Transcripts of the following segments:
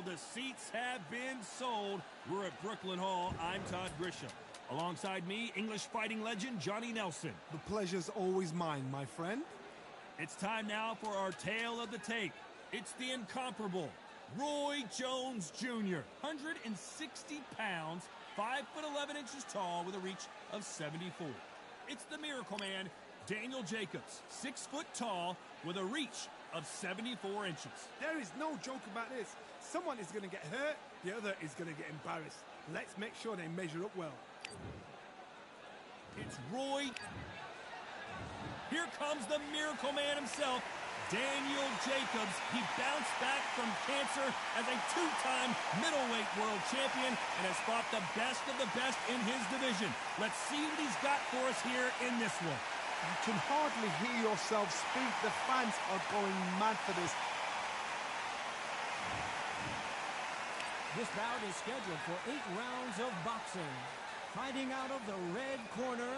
the seats have been sold. We're at Brooklyn Hall. I'm Todd Grisham. Alongside me, English fighting legend Johnny Nelson. The pleasure's always mine, my friend. It's time now for our tale of the tape. It's the incomparable Roy Jones Jr., 160 pounds, 5'11" tall with a reach of 74. It's the Miracle Man, Daniel Jacobs, 6 foot tall with a reach of 74 inches. There is no joke about this. Someone is going to get hurt, the other is going to get embarrassed. Let's make sure they measure up well. It's Roy. Here comes the Miracle Man himself, Daniel Jacobs. He bounced back from cancer as a 2-time middleweight world champion and has fought the best of the best in his division. Let's see what he's got for us here in this one. You can hardly hear yourself speak. The fans are going mad for this. This bout is scheduled for 8 rounds of boxing. Fighting out of the red corner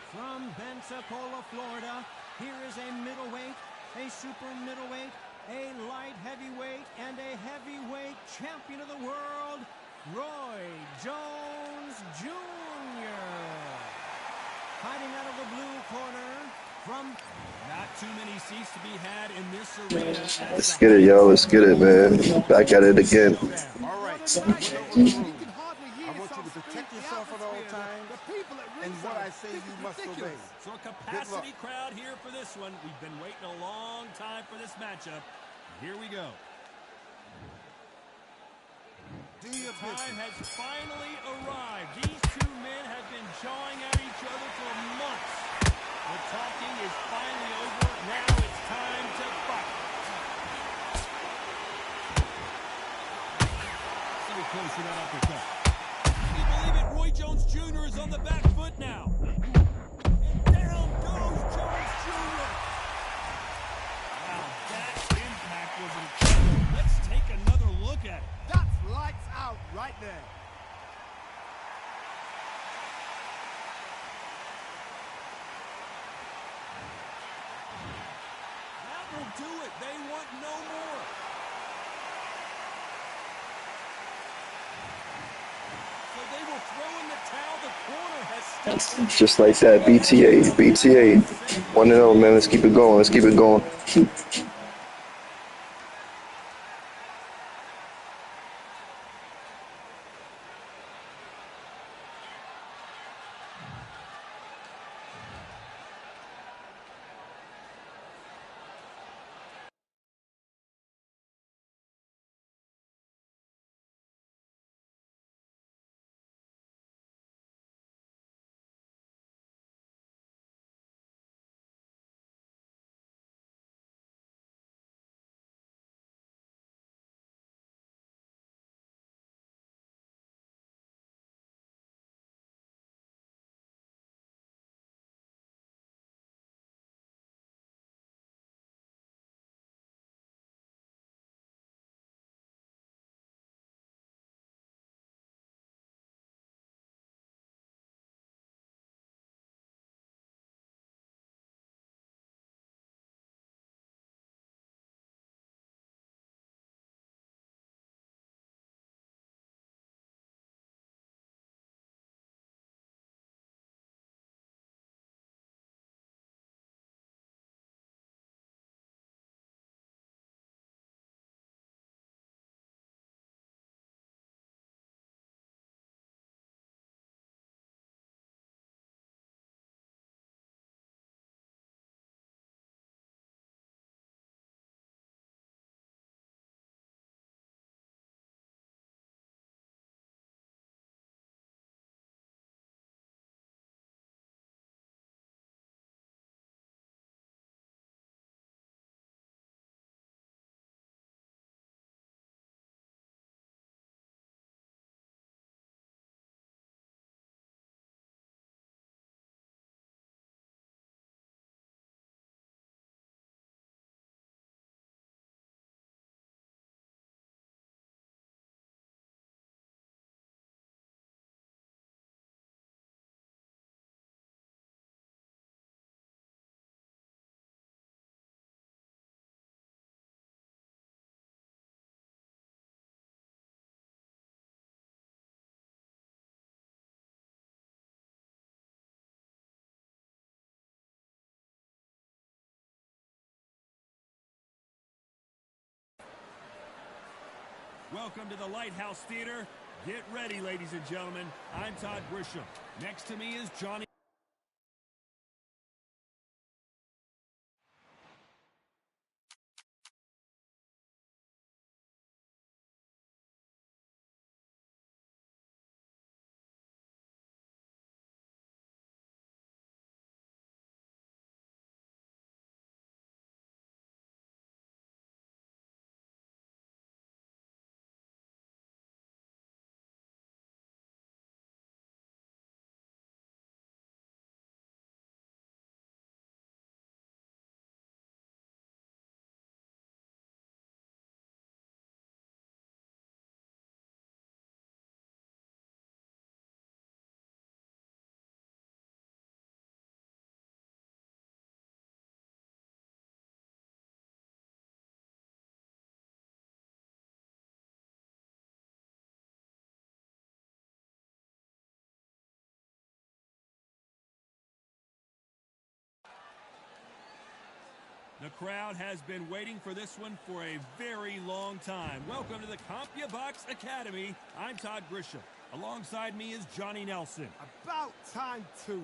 from Pensacola, Florida, here is a middleweight, a super middleweight, a light heavyweight, and a heavyweight champion of the world, Roy Jones Jr. Fighting out of the blue corner from... Not too many seats to be had in this arena. Let's get it, yo. Let's get it, man. Back at it again. All right. You can hardly hear I want you to protect yourself at all times, and what I say you must obey. So a capacity crowd here for this one. We've been waiting a long time for this matchup. Here we go. Time has finally arrived. These two men have been jawing at each other for months. The talking is finally over. Now it's time to fight. So close to that uppercut. Can you believe it? Roy Jones Jr. is on the back foot now. And down goes Jones Jr. Wow, that impact was incredible. Let's take another look at it. That's lights out right there. That will do it. They want no more. So they will throw in the towel. The corner has stepped. Just like that. BTA. BTA. 1-0, man. Let's keep it going. Let's keep it going. Welcome to the Lighthouse Theater. Get ready, ladies and gentlemen. I'm Todd Grisham. Next to me is Johnny. The crowd has been waiting for this one for a very long time. Welcome to the CompuBox Academy. I'm Todd Grisham. Alongside me is Johnny Nelson. About time, too.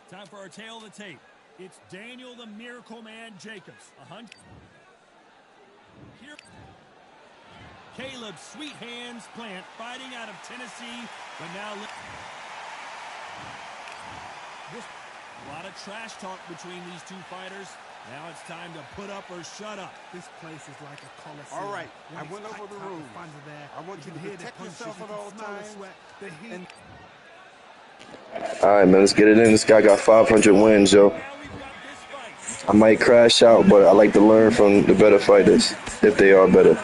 Time for our tale of the tape. It's Daniel the Miracle Man Jacobs. Here, Caleb Sweet Hands Plant fighting out of Tennessee, but now a lot of trash talk between these two fighters. Now it's time to put up or shut up. This place is like a coliseum. All right, I went over the rules. Fans are there. I want you to protect yourself at all times. The heat. All right, man, let's get it in. This guy got 500 wins, yo. I might crash out, but I like to learn from the better fighters, if they are better.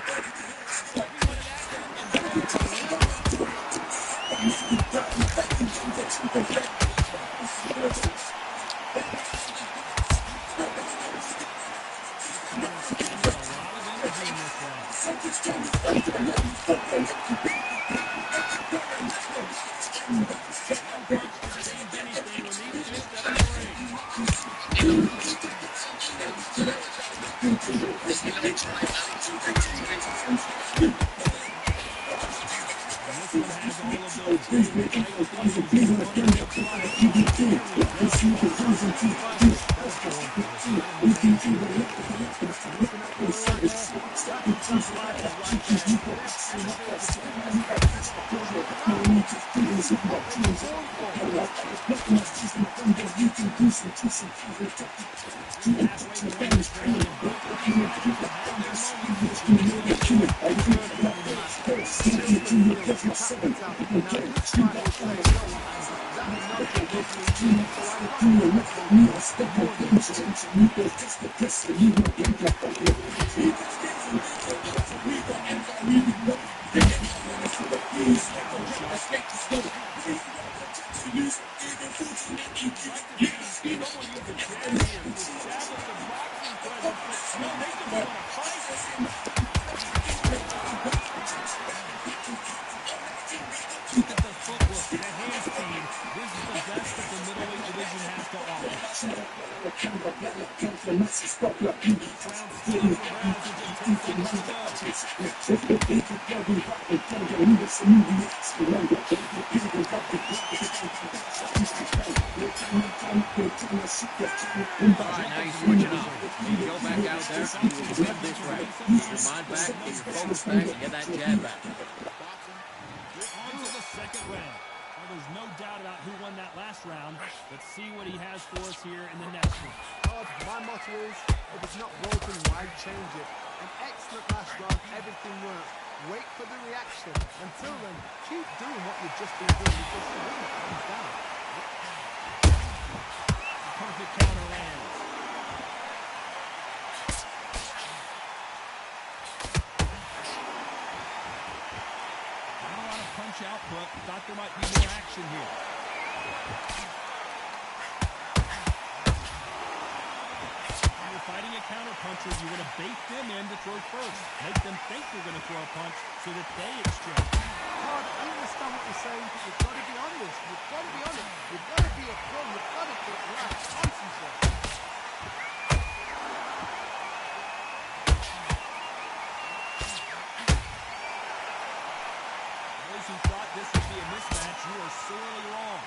sorely wrong.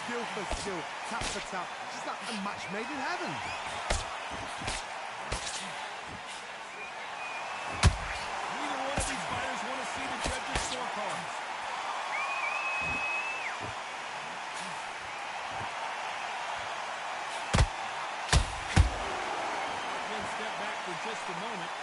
Skill for skill, tap for tap. Just like a match made in heaven. Neither one of these fighters want to see the judges' scorecards. Then step back for just a moment.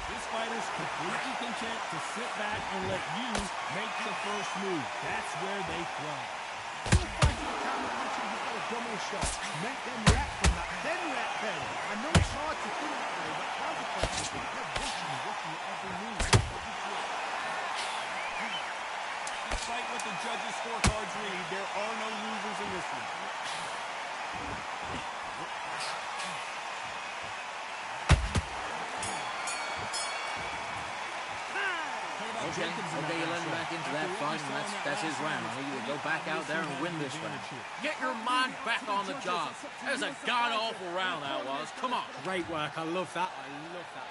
This fighter's completely content to sit back and let you make the first move. That's where they thrive. Still fighting the counter punching, he's got a double shot. Make them react from that, then react then. I know it's hard to think that way, but counter punching, they're watching every move. Despite what the judges' scorecards read, there are no losers in this one. Okay, you're letting back into that fight, and that's his round. I think he will go back out there and win this round. Get your mind back on the job. That was a god-awful round, that was. Come on. Great work. I love that. I love that.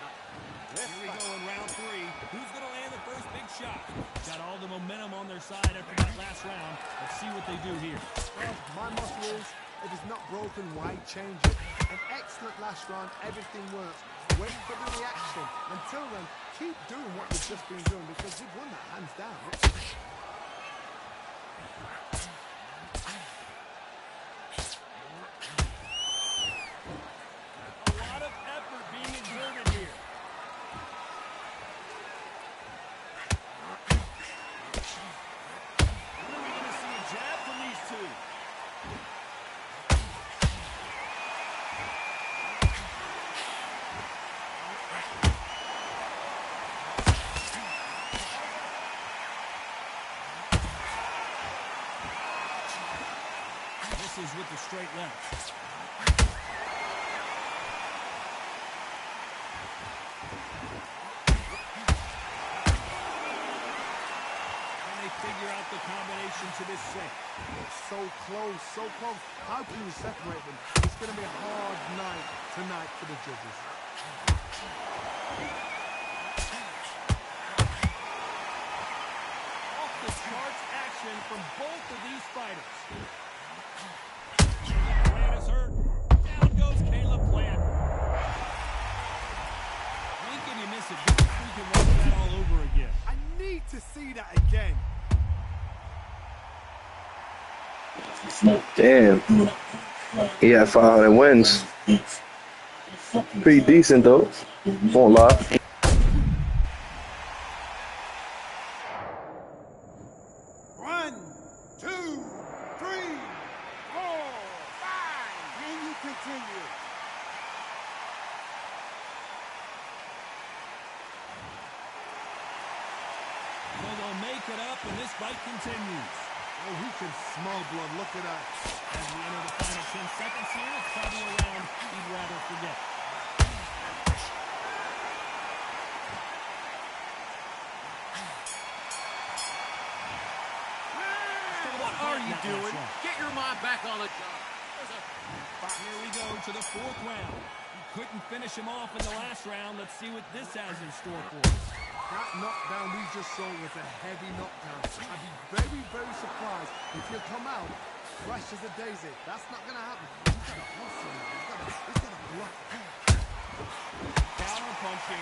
Here we go in round 3. Who's going to land the first big shot? Got all the momentum on their side after that last round. Let's see what they do here. Well, my motto is, if it's not broken, why change it? An excellent last round, everything works. Wait for the reaction. Until then, keep doing what you've just been doing because you've won that hands down. A lot of effort being exerted here. When are we going to see a jab from these two? Misses with the straight left. Figure out the combination to this set. So close, so close. How can you separate them? It's going to be a hard night tonight for the judges. Off the charts action from both of these fighters. Plant is hurt. Down goes Caleb Plant. When can you miss it? We can watch that all over again. I need to see that again. Damn. He had 500 wins. Pretty decent though. Won't lie. One, two, three, four, five. Can you continue? Well, they'll make it up, and this fight continues. Oh, he can smell blood. Look at that. As we enter the final 10 seconds here, it's probably a round he'd rather forget. What are you doing? Get your mind back on the job. Here we go to the 4th round. He couldn't finish him off in the last round. Let's see what this has in store for us. That knockdown we just saw was a heavy knockdown. I'd be very, very surprised if he'll come out fresh as a daisy. That's not going to happen. He's got a hustle. He's got a block. Counter punching.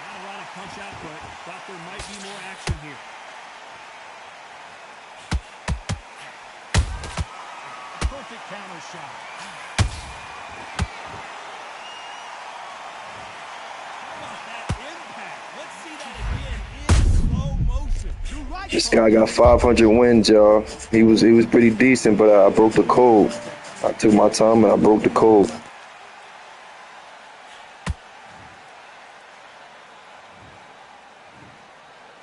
Not a lot of punch output. Thought there might be more action here. Perfect counter shot. How about that impact? Let's see that again in slow motion. This guy got 500 wins, y'all. He was pretty decent, but I broke the code. I took my time and I broke the code.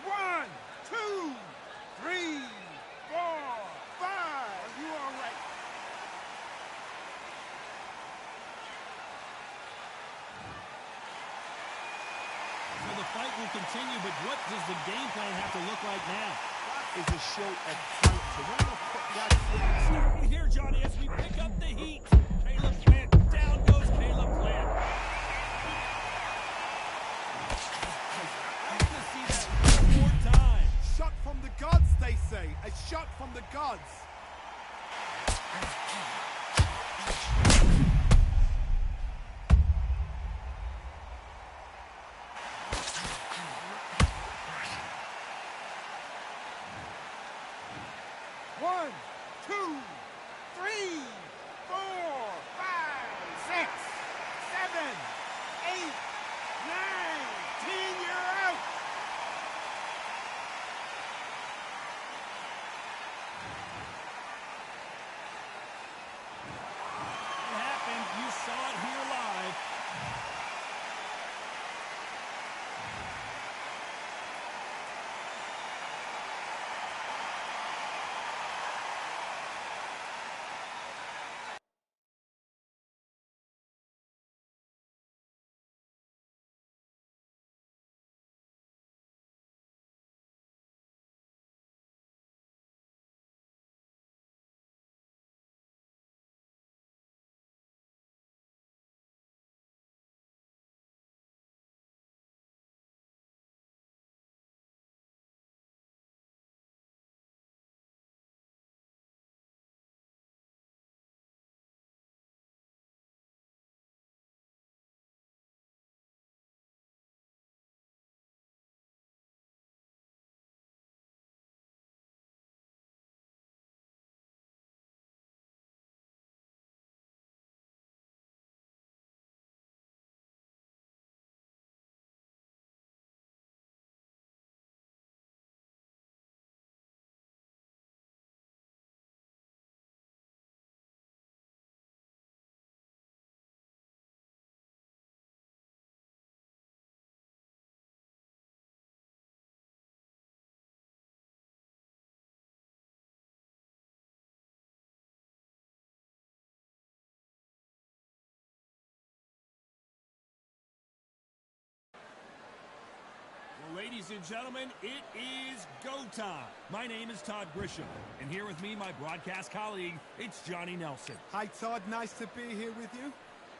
One, two, three, four, five. Are you all right? So the fight will continue, but what does the game plan have to look like now? That's is a show of character. When you put that Stop here, Johnny, as we pick up the heat. Caleb Plant, down goes Caleb Plant. I'd like to see that one more time. shot from the gods, they say. A shot from the gods. One, two, three, 4, 5, 6, 7, 8, 9, 10, you're out. It happened. You saw it here live. Ladies and gentlemen, it is go time. My name is Todd Grisham, and here with me, my broadcast colleague, it's Johnny Nelson. Hi, Todd. Nice to be here with you.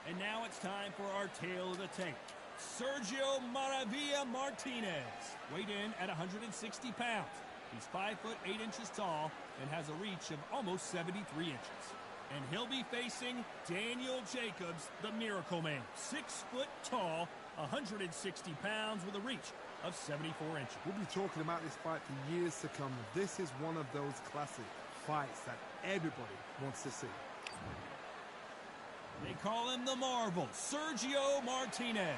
And now it's time for our tale of the tape. Sergio Maravilla Martinez, weighed in at 160 pounds. He's 5 foot 8 inches tall and has a reach of almost 73 inches. And he'll be facing Daniel Jacobs, the Miracle Man. 6 foot tall, 160 pounds with a reach of 74 inches. We'll be talking about this fight for years to come. This is one of those classic fights that everybody wants to see. They call him the Marvel, Sergio Martinez.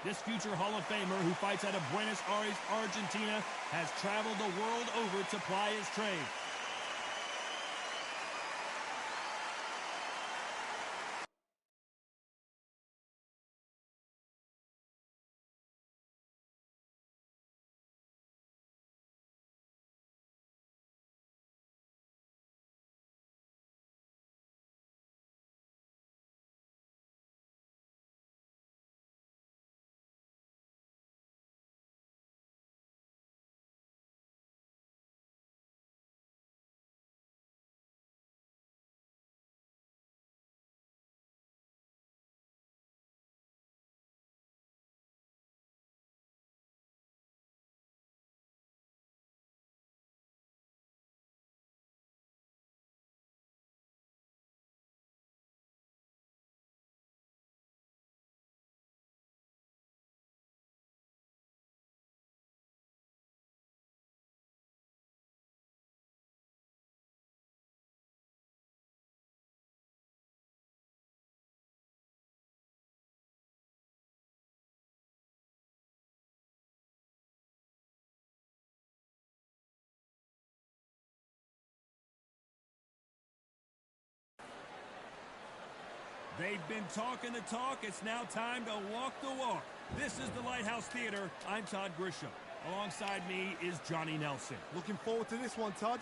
This future Hall of Famer who fights out of Buenos Aires, Argentina, has traveled the world over to ply his trade. They've been talking the talk. It's now time to walk the walk. This is the Lighthouse Theater. I'm Todd Grisham. Alongside me is Johnny Nelson. Looking forward to this one, Todd.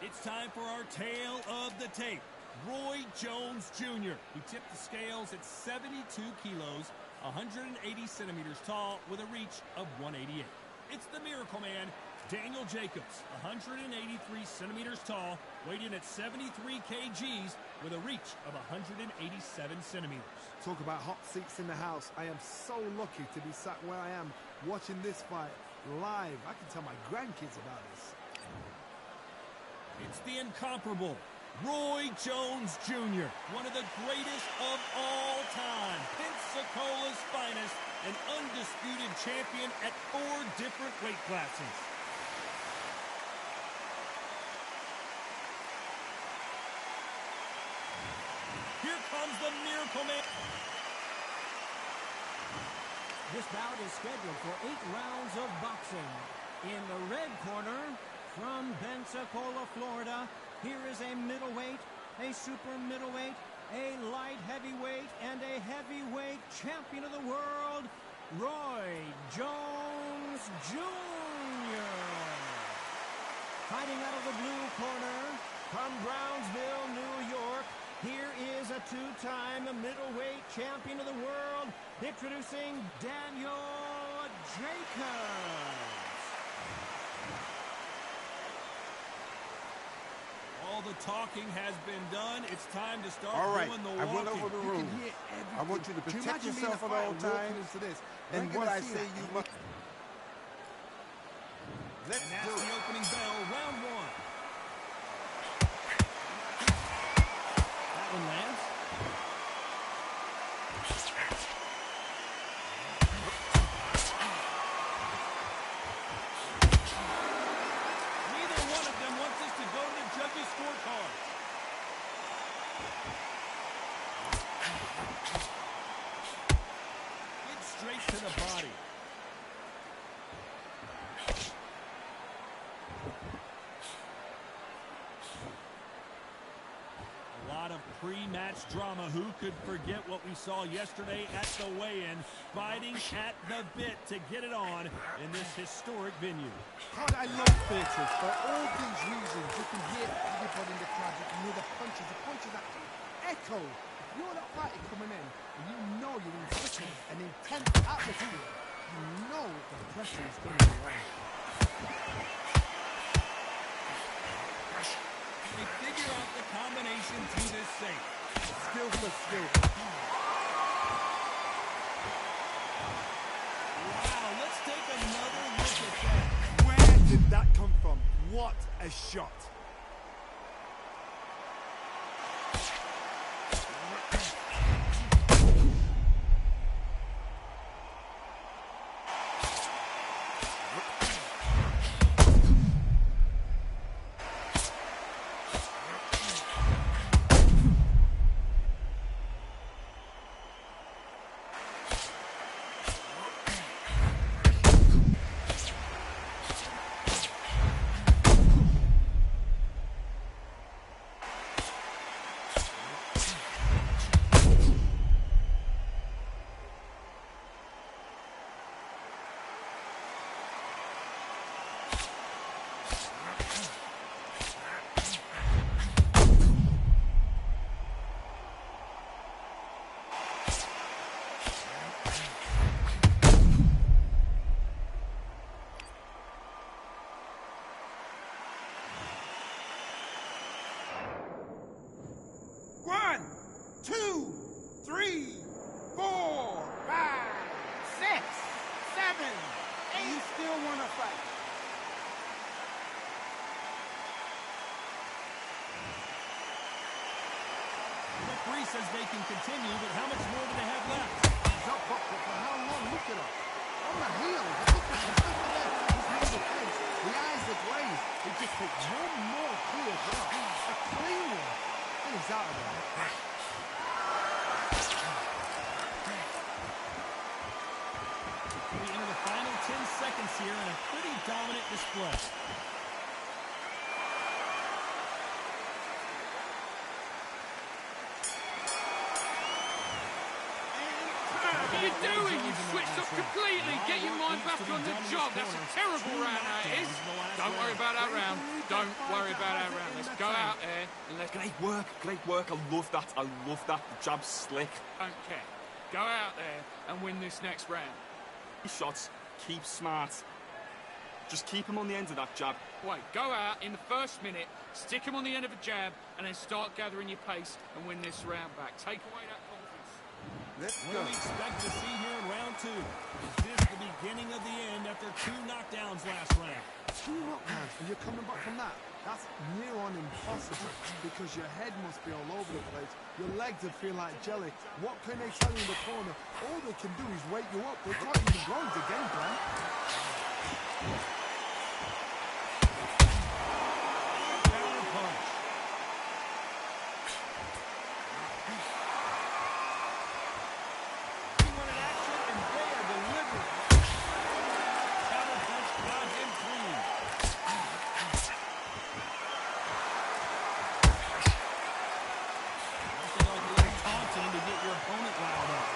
It's time for our tale of the tape. Roy Jones Jr. He tipped the scales at 72 kilos, 180 centimeters tall, with a reach of 188. It's the Miracle Man, Daniel Jacobs, 183 centimeters tall, weighed in at 73 kgs with a reach of 187 centimeters. Talk about hot seats in the house. I am so lucky to be sat where I am watching this fight live. I can tell my grandkids about this. It's the incomparable Roy Jones Jr., one of the greatest of all time, Pensacola's finest, an undisputed champion at 4 different weight classes. Here comes the Miracle Man. This bout is scheduled for 8 rounds of boxing. In the red corner, from Pensacola, Florida, here is a middleweight, a super middleweight, a light heavyweight, and a heavyweight champion of the world, Roy Jones Jr. Fighting out of the blue corner, from Brownsville, New York, here is a 2-time middleweight champion of the world, introducing Daniel Jacobs. All the talking has been done. It's time to start doing the walking. I went over the rules. I want you to protect yourself at all times. And what I say you must... Let's do it. That's the opening bell, round 1. That one lands. Neither one of them wants us to go to the judges' scorecard. It's straight to the body. A lot of pre-match drama. Who could forget what we saw yesterday at the weigh-in, fighting at the bit to get it on in this historic venue. God, I love theatres. For all these reasons, you can hear everybody in the crowd. You can hear the punches that echo. If you're the fighter coming in, and you know you're in such an intense atmosphere, you know the pressure is going to be on. They figure out the combination to this safe. Skill for skill. Wow, let's take another look at that. Where did that come from? What a shot. Says they can continue, but how much more do they have left? He's up, but for how long? Look at him. On the heels. Look at him. He's made the face. The eyes are glazed. He just takes one more clear shot. A clean one. And he's out of there. We enter the final 10 seconds here in a pretty dominant display. What are you doing? You've switched up completely. Get your mind back on the job. That's a terrible round, that is. Don't worry about that round. Don't worry about that round. Let's go out there and let's... Great work. I love that. The jab's slick. Don't care. Go out there and win this next round. Shots, keep smart. Just keep him on the end of that jab. Wait, go out in the first minute, stick him on the end of a jab, and then start gathering your pace and win this round back. Take away that confidence. Let's What go. do we expect to see here in round 2? Is this the beginning of the end after 2 knockdowns last round? 2 knockdowns, and you're coming back from that. That's near on impossible because your head must be all over the place. Your legs would feel like jelly. What can they tell you in the corner? All they can do is wake you up. They can't even go into game plan. Counter punch. He wanted action, and they are delivering. Counter punch got him clean. Nothing like a little taunting to get your opponent riled up.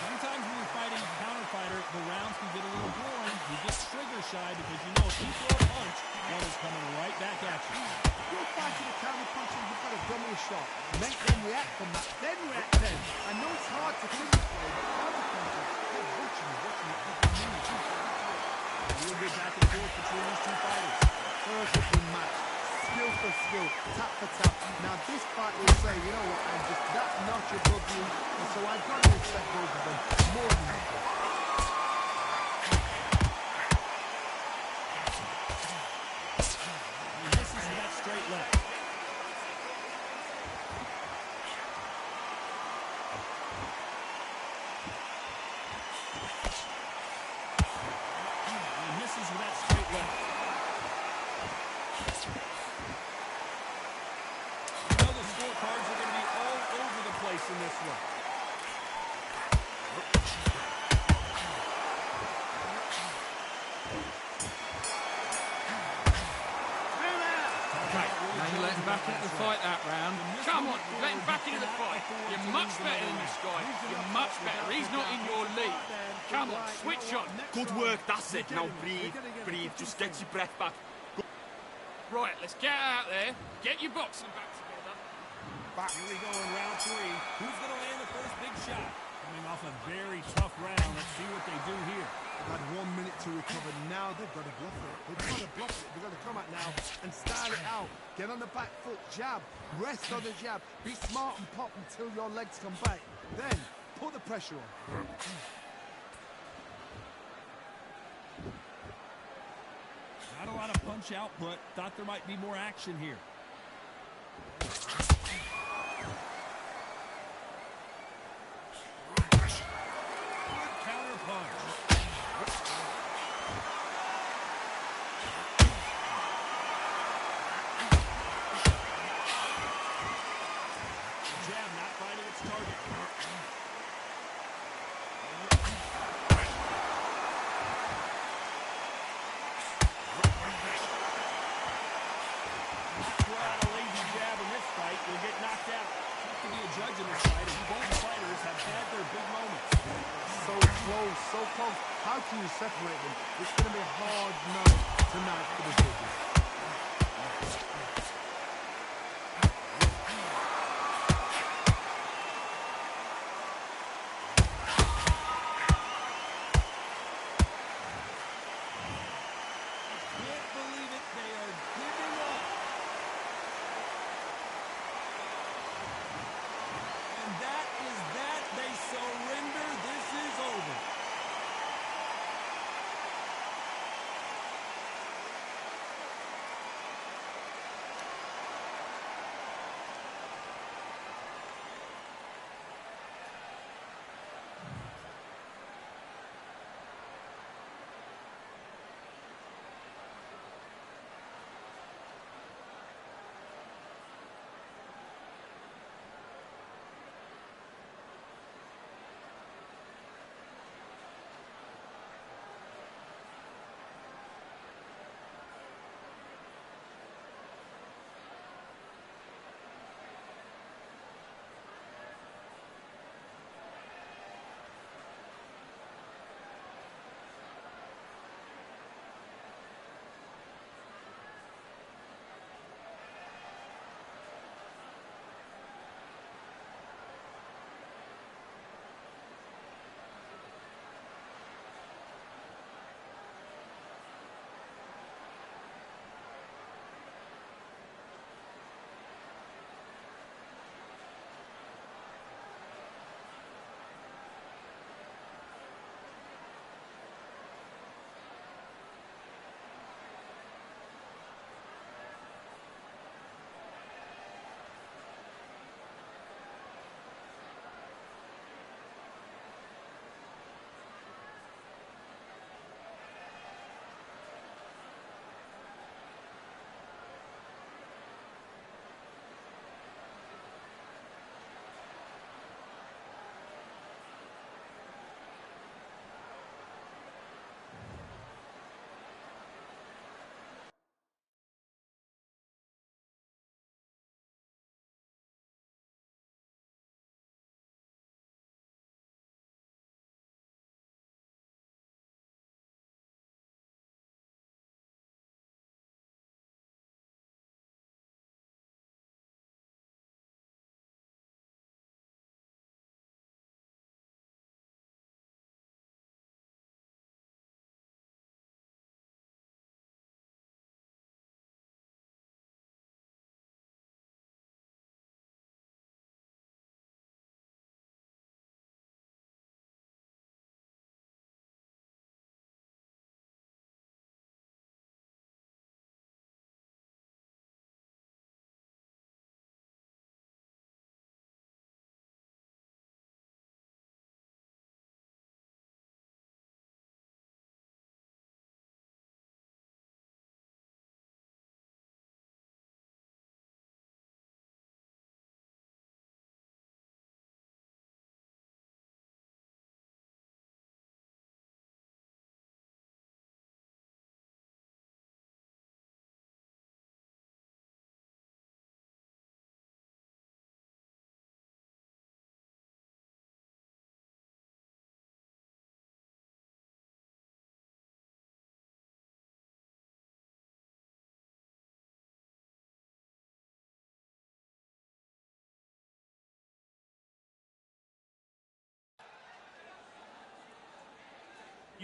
Sometimes when you're fighting a counter fighter, the rounds can get a little boring. You get trigger shy because you know if you throw a punch, one is coming right back at you. You're fighting a counter puncher, you've got to dummy a shot. Make them react from that, then react then. I know it's hard to think this way, but counter punchers, they're watching you every move. A little bit back and forth between these 2 fighters. Perfectly matched. Skill for skill, tap for tap. Now this fight will say, you know what, I'm just that notch above you, and so I've got to respect both of them more than equal. He misses with that straight left. He misses with that straight left. You know the scorecards are going to be all over the place in this one. Okay, now you let him back into the fight that round. Come on, let him back into the fight. You're much better than this guy. You're much better. He's not in your league. Come on, switch on. Good work, that's it. Now breathe, breathe. Just get your breath back. Right, let's get out there. Get your boxing back together. Here we go in round 3. Who's going to land the first big shot? Coming off a very tough round. Let's see what they do here. They've had 1 minute to recover. Now they've got to bluff it. They've got to bluff it. They've got to come out now and style it out. Get on the back foot, jab, rest on the jab. Be smart and pop until your legs come back. Then put the pressure on. Not a lot of punch output. Thought there might be more action here. Counter punch. Jab not finding its target. Throw out a lazy jab in this fight, you'll get knocked out. Tough to be a judge in this fight, as both fighters have had their big moments. So close, so close. How can you separate them? It's going to be a hard night tonight for the judges. Can't believe it, they are giving up. And that is that. They surrender. This is over. 2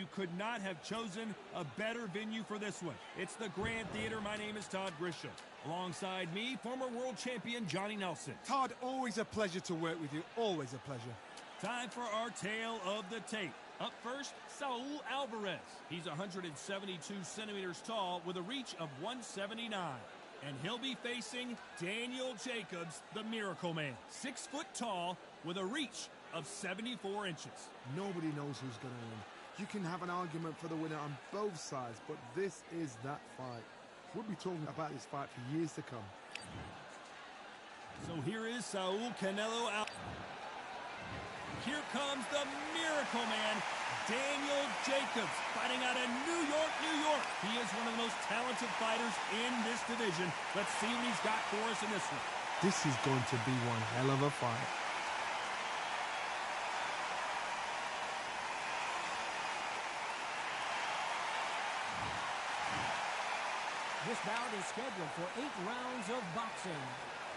You could not have chosen a better venue for this one. It's the Grand Theater. My name is Todd Grisham. Alongside me, former world champion Johnny Nelson. Todd, always a pleasure to work with you. Always a pleasure. Time for our tale of the tape. Up first, Saul Alvarez. He's 172 centimeters tall with a reach of 179. And he'll be facing Daniel Jacobs, the Miracle Man. 6 foot tall with a reach of 74 inches. Nobody knows who's going to win. You can have an argument for the winner on both sides, but this is that fight. We'll be talking about this fight for years to come. So here is Saul Canelo Alvarez. Here comes the Miracle Man, Daniel Jacobs, fighting out of New York, New York. He is one of the most talented fighters in this division. Let's see what he's got for us in this one. This is going to be one hell of a fight. This bout is scheduled for 8 rounds of boxing.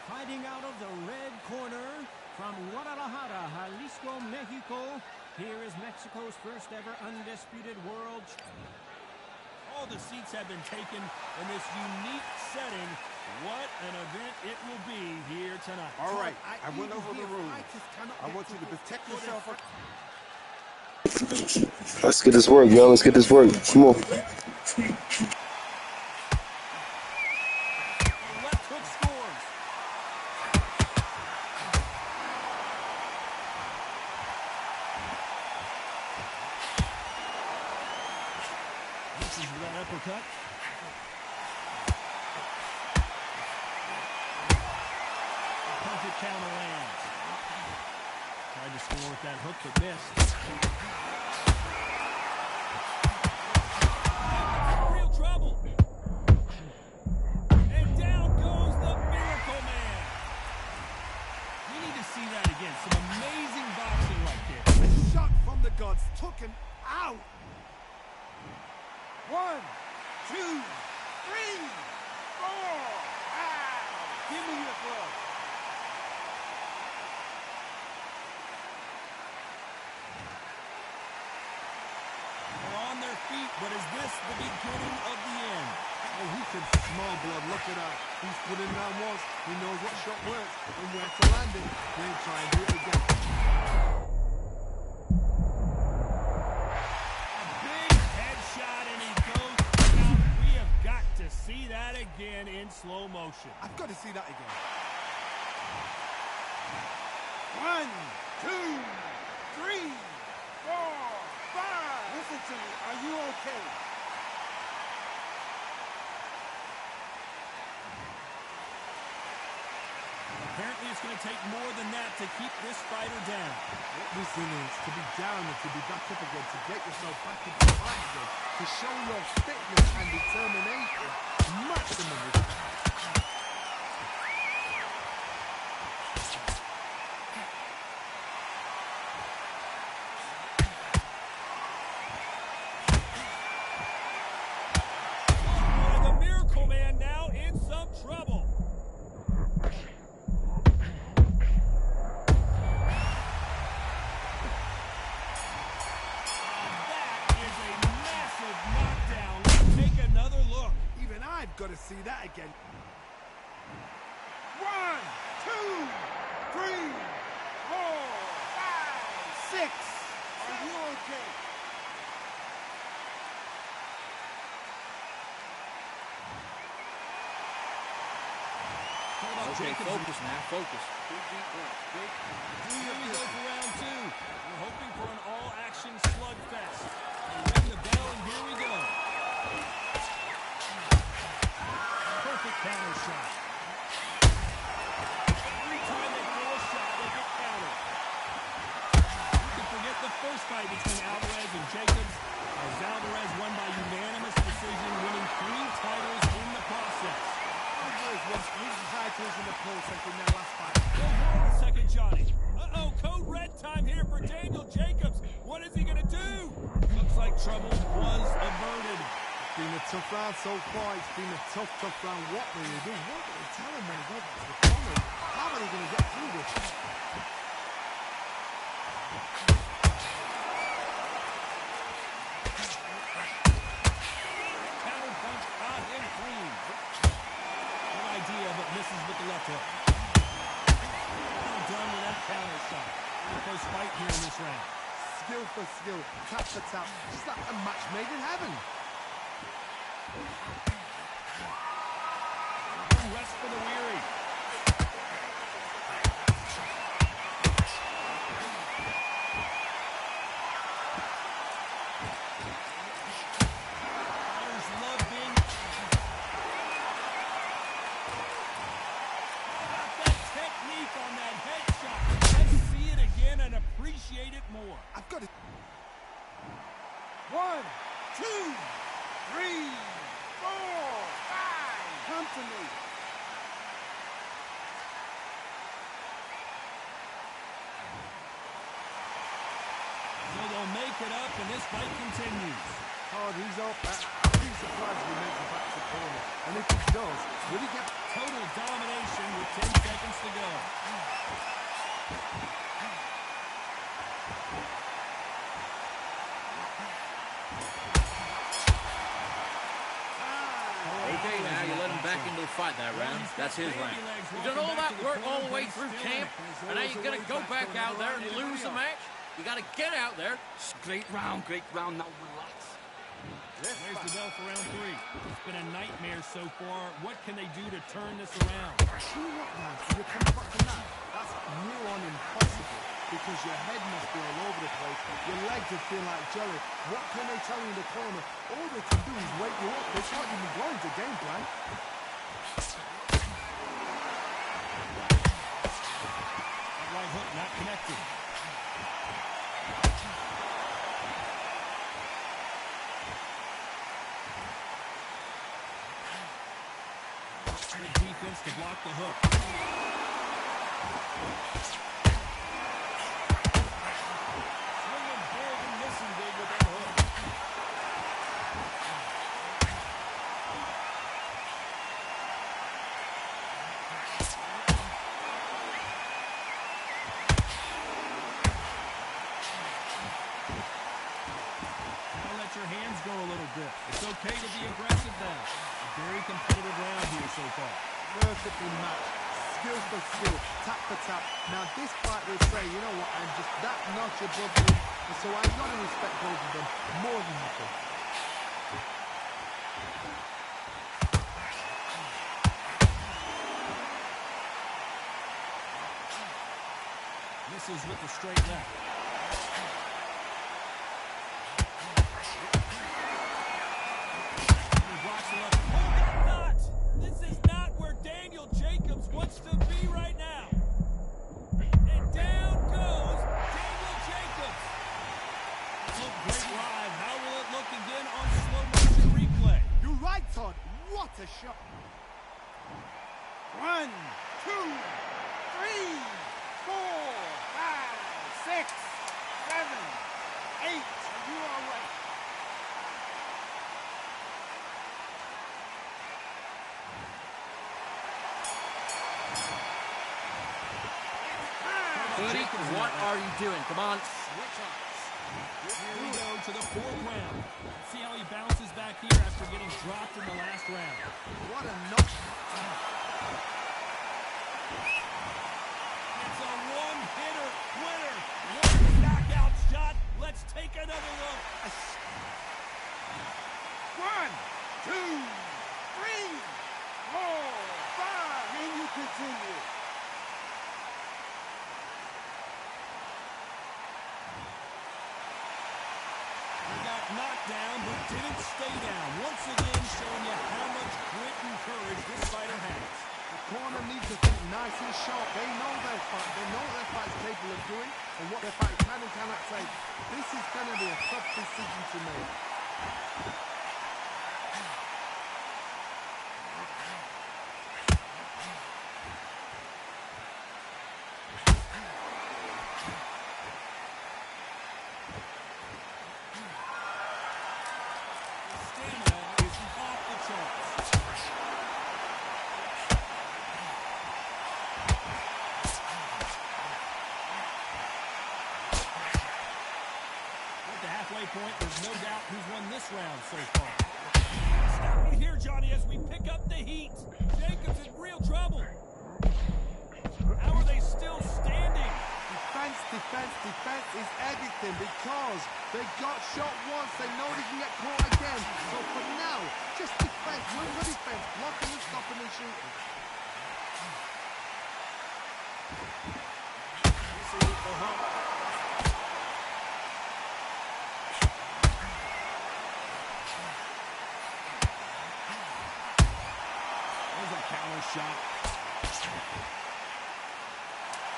Fighting out of the red corner from Guadalajara, Jalisco, Mexico. Here is Mexico's first ever undisputed world. All the seats have been taken in this unique setting. What an event it will be here tonight. All right, I went over the rules. I want you to protect yourself. Let's get this work, yo. Let's get this work. Come on. Uppercut. Perfect counter lands. Tried to score with that hook, but missed. Real trouble. And down goes the Miracle Man. We need to see that again. Some amazing boxing right there. A shot from the gods took him out. 1, 2, 3, 4. Wow. Give me your glove. They're on their feet, but is this the beginning of the end? Oh, he can smell blood. Look at that. He's put him down once. He knows what shot works and where to land it. Then try and do it again. See that again in slow motion. I've got to see that again. 1, 2, 3, 4, 5. Listen to me. Are you okay? Apparently it's going to take more than that to keep this fighter down. What this is to be down and to be back up again, to get yourself back into the fight again, to show your fitness and determination. Maximum respect. The Miracle Man now in some trouble. I've got to see that again. 1, 2, 3, 4, 5, 6. Are you okay? Okay, focus now, focus. Here we go for round 2. We're hoping for an all-action slugfest. Ring the bell, and here we go. Perfect counter shot. Every time they throw a shot, they get countered. You can forget the first fight between Alvarez and Jacobs, as Alvarez won by unanimous decision, winning 3 titles in the process. Alvarez won 3 titles in the process in their last fight. Hold on a second, Johnny. Uh-oh, code red time here for Daniel Jacobs. What is he going to do? Looks like trouble was averted. It's been a tough round so far. It's been a tough round. What will they do? What will they tell him when he goes back to the corner? How are they going to get through this? close fight here in this round. Skill for skill, tap for tap, just like a match made in heaven. Rest for the weary. Fighters love being... Got that technique on that headshot. Let's see it again and appreciate it more. I've got it. 1, 2, 3, 4, 5. Come to me. So they'll make it up and this fight continues. Oh, he's up. I'd be surprised if he makes it back to the corner. And if he does, will he get Total domination with 10 seconds to go. Okay, now you let him back into the fight that round. That's his round. You've done all that work all the way through camp, and now you're going to go back out there and lose the match? You got to get out there. Great round, now relax. There's the bell for round 3. It's been a nightmare so far. What can they do to turn this around? You know what, man? You're coming back from that. That's near on impossible because your head must be all over the place. Your legs would feel like jelly. What can they tell you in the corner? All they can do is wake you up. They can't even go into game plan. That right hook not connected. Good defense to block the hook. Swinging big and missing big with that hook. Now let your hands go a little bit. It's okay to be aggressive now. Very competitive round here so far. Perfectly matched. Skill for skill, tap for tap. Now this fight will say, you know what, I'm just that notch above you. And so I've got to respect both of them more than happy. Misses with the straight left. Wants to be right now. And down goes Daniel Jacobs. Look, great ride. How will it look again on slow motion replay? You're right, Todd. What a shot. 1, 2, 3, 4, 5, 6, 7, 8. You are right. Buddy, what are you doing? Come on. Here we go to the 4th round. Let's see how he bounces back here after getting dropped in the last round. What a knock. It's a one-hitter winner. One knockout shot. Let's take another look. 1, 2, 3, 4, 5. And you continue. Knocked down, but didn't stay down. Once again, showing you how much grit and courage this fighter has. The corner needs to think nice and sharp. They know their fight. They know what their fight's capable of doing and what their fight can and cannot take. This is going to be a tough decision to make. Point, there's no doubt who's won this round so far. Stop me here, Johnny, as we pick up the heat. Jacobs in real trouble. How are they still standing? Defense defense. Defense is everything because they got shot once. They know they can get caught again. So for now, just defense. Look for defense. Blocking and stopping and shooting. There's a counter shot.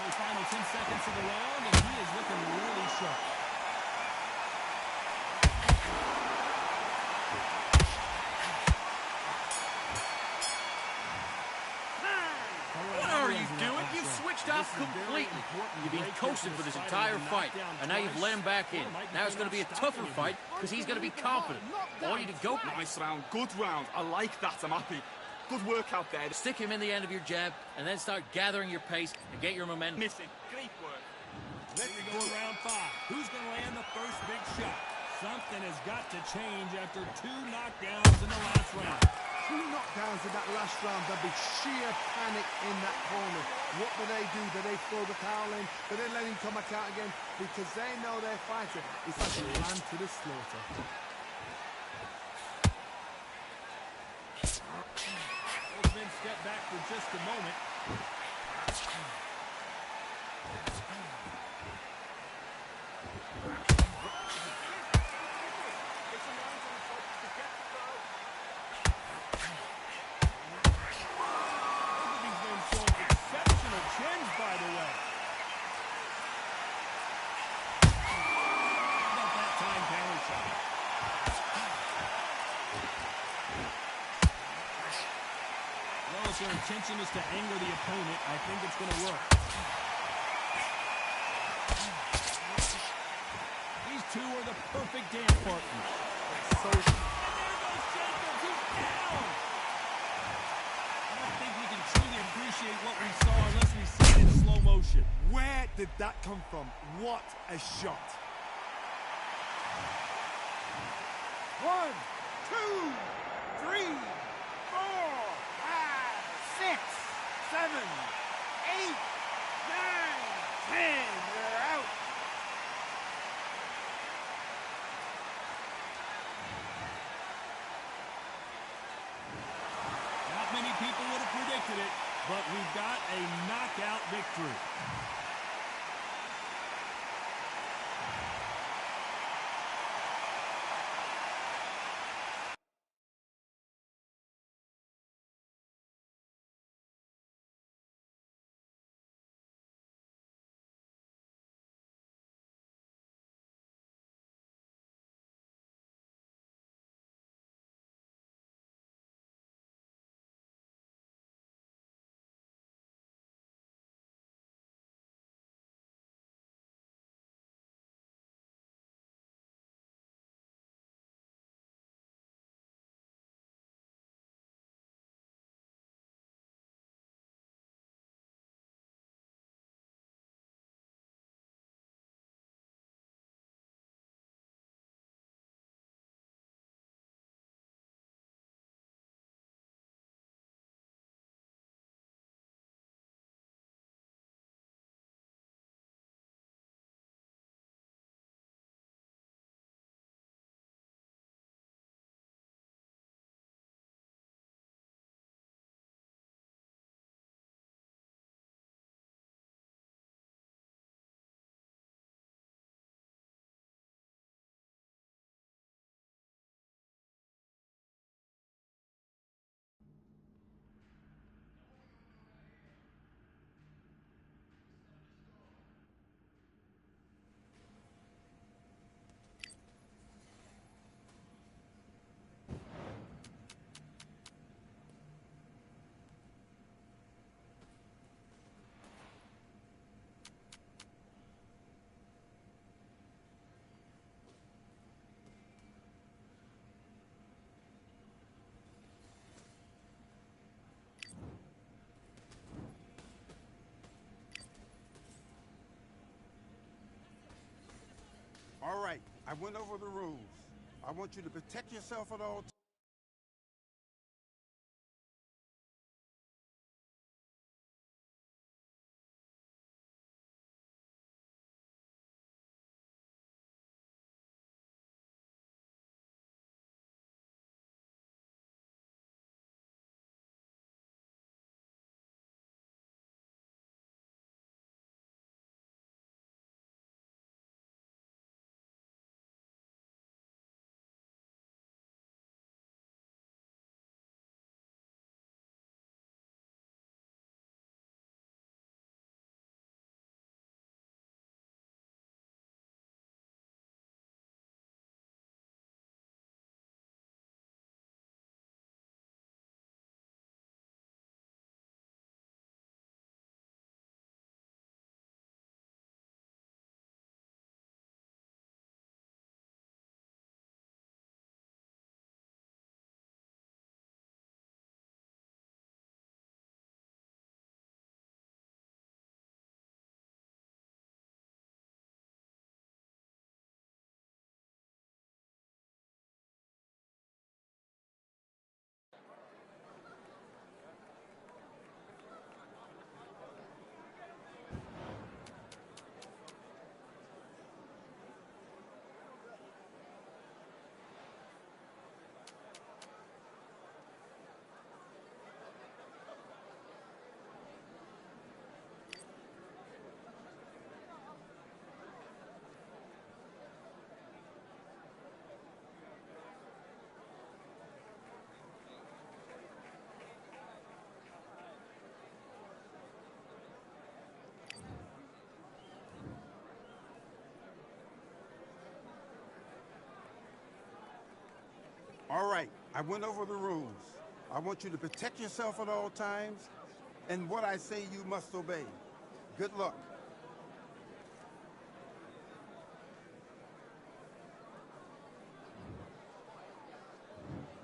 The final 10 seconds of the round, and he is looking really sharp. What are you doing? You've switched off completely. You've been coasting for this entire fight, and now you've let him back in. Now it's going to be a tougher fight because he's going to be confident. All you to go. Nice round, good round. I like that, I'm happy. Good work out there. Stick him in the end of your jab, and then start gathering your pace and get your momentum. Missing, great work. Here we go to round 5. Who's going to land the first big shot? Something has got to change after 2 knockdowns in the last round. 2 knockdowns in that last round. There'll be sheer panic in that corner. What do? Do they throw the towel in? Do they let him come back out again? Because they know their fighter is like a lamb to the slaughter. Men step back for just a moment. These men showing exceptional chins, by the way. How about that time counter shot? Well, if their intention is to anger the opponent, I think it's going to work. These two are the perfect dance partners. So And there goes Jacobs, he's down! I don't think we can truly appreciate what we saw unless we see it in slow motion. Where did that come from? What a shot. 1, 2, 3, 4, 5, 6, 7, 8, 9, 10. You're out. Not many people would have predicted it, but we've got a knockout victory. All right, I went over the rules. I want you to protect yourself at all times. All right, I went over the rules. I want you to protect yourself at all times, and what I say you must obey. Good luck.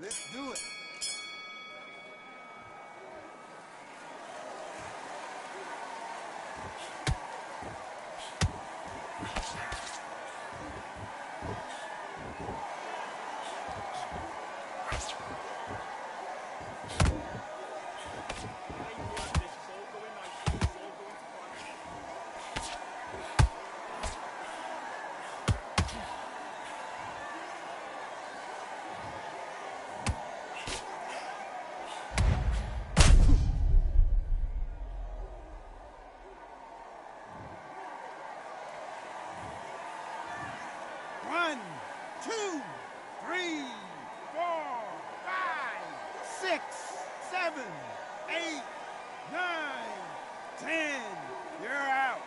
Let's do it. One, two, three, 4, 5, 6, 7, 8, 9, 10. You're out.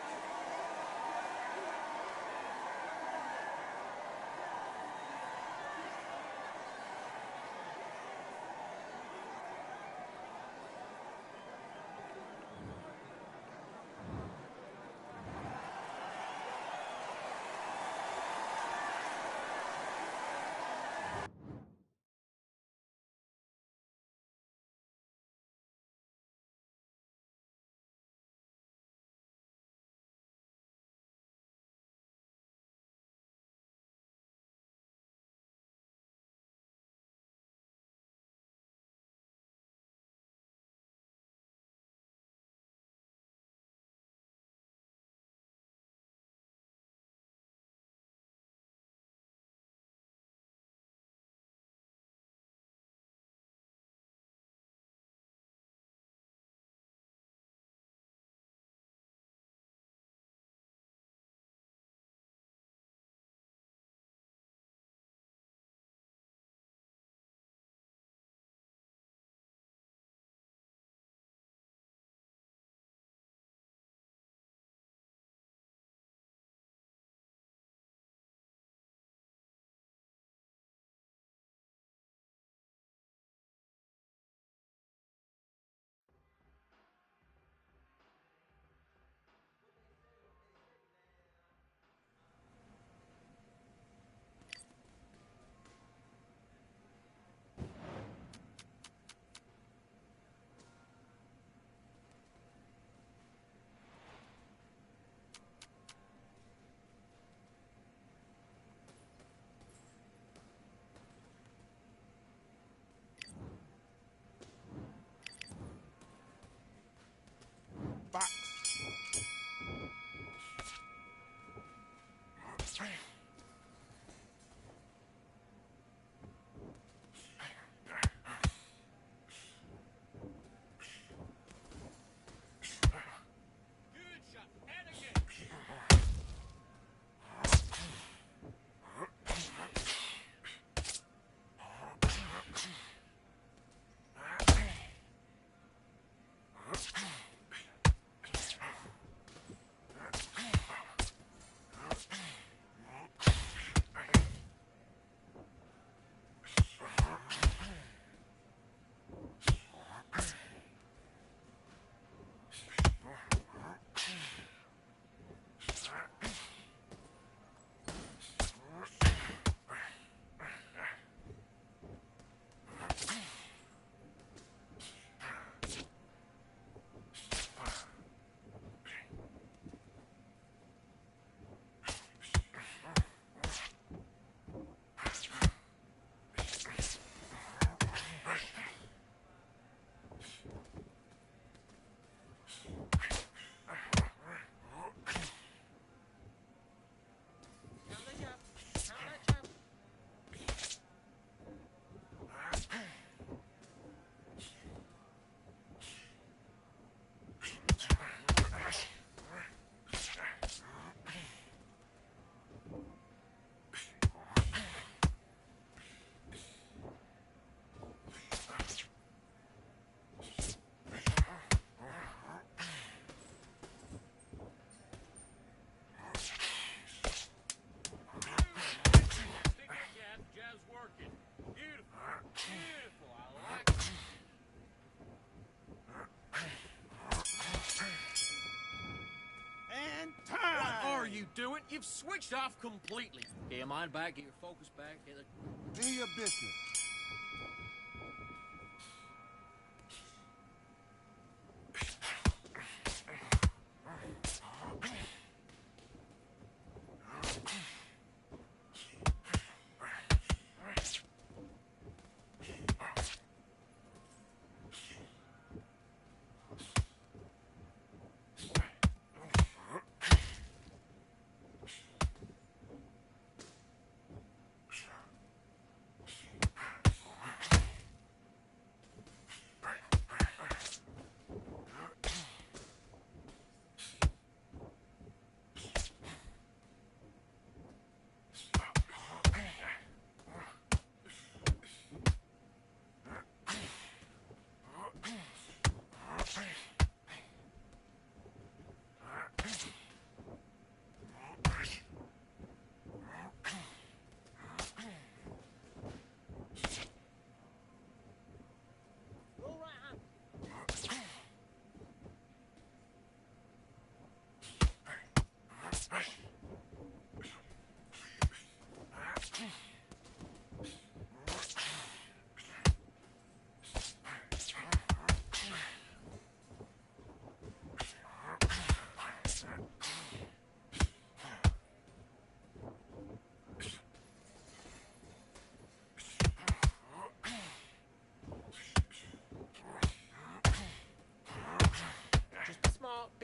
You've switched off completely. Get your mind back, get your focus back. Do your business.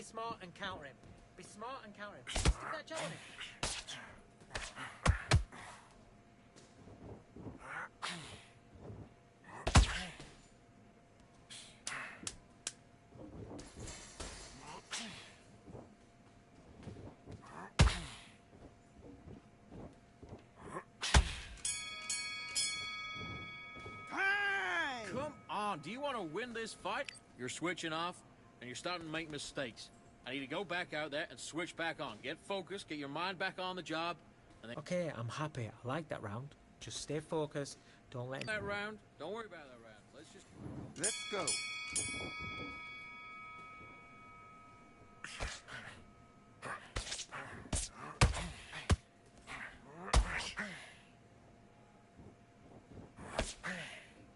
Be smart and counter him. Be smart and counter him. Stick that jab on him. Come on, do you want to win this fight? You're switching off, and you're starting to make mistakes. I need to go back out there and switch back on. Get focused, get your mind back on the job. And then Okay, I'm happy. I like that round. Just stay focused. Don't let him... that round. Don't worry about that round. Let's just... Let's go.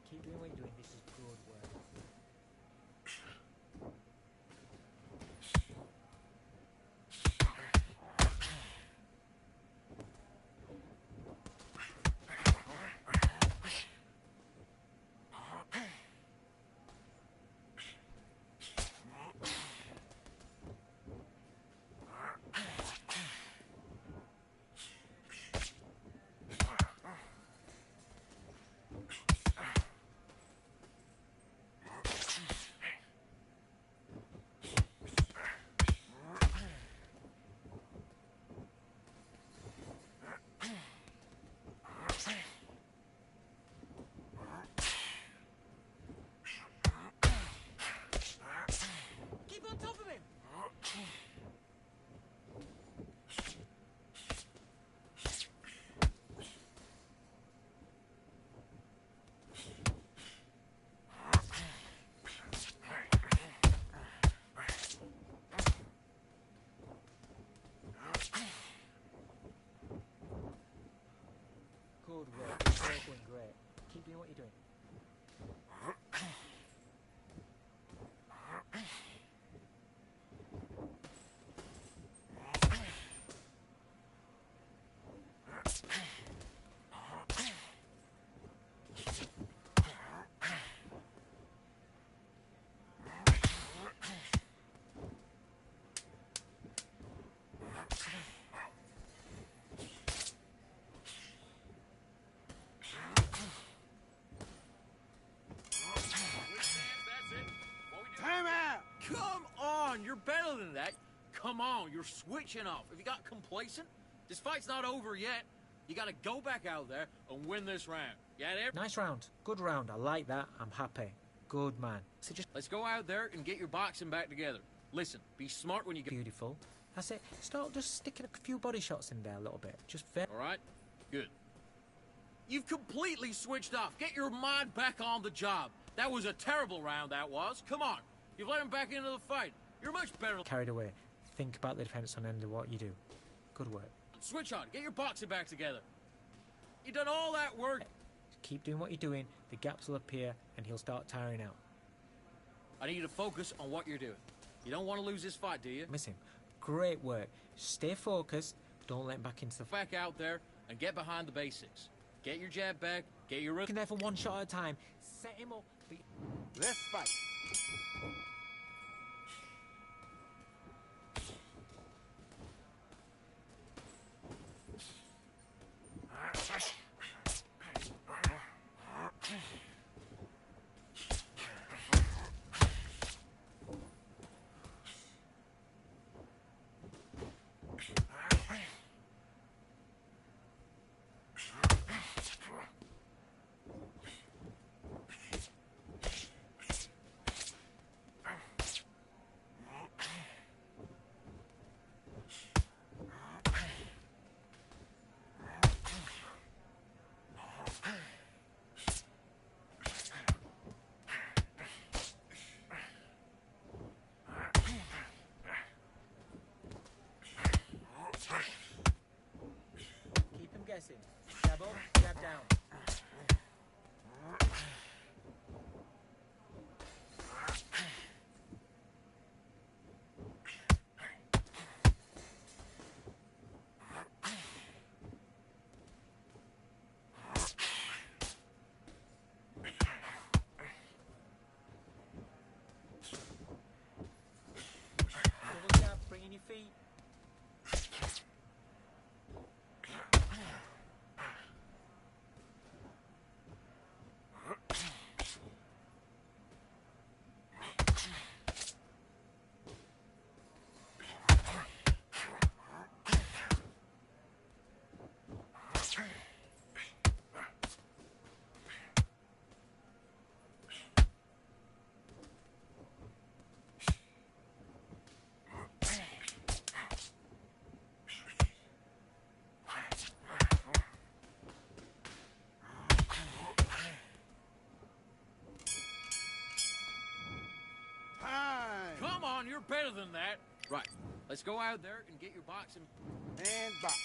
Keep doing what you're doing. This is good work. Keep on top of him. Good work. You're working great. Keep doing what you're doing. Time out! Come on, you're better than that. Come on, you're switching off. If you got complacent, this fight's not over yet. You got to go back out there and win this round. Yeah, Nice round. Good round. I like that. I'm happy. Good man. So just let's go out there and get your boxing back together. Listen, be smart when you get... beautiful. That's it. Start just sticking a few body shots in there a little bit. Just fair. All right? Good. You've completely switched off. Get your mind back on the job. That was a terrible round, that was. Come on. You've let him back into the fight. You're much better. Carried away. Think about the defense on end of what you do. Good work. Switch on. Get your boxing back together. You done all that work. Keep doing what you're doing, the gaps will appear, and he'll start tiring out. I need you to focus on what you're doing. You don't want to lose this fight, do you? Miss him. Great work. Stay focused. Don't let him back into the fight. Back out there and get behind the basics. Get your jab back. Get your Looking there for one shot at a time. Set him up. Let's fight. Keep him guessing. Jab up, jab down. Double jab, bring in your feet. Come on, you're better than that. Right. Let's go out there and get your boxing. And box.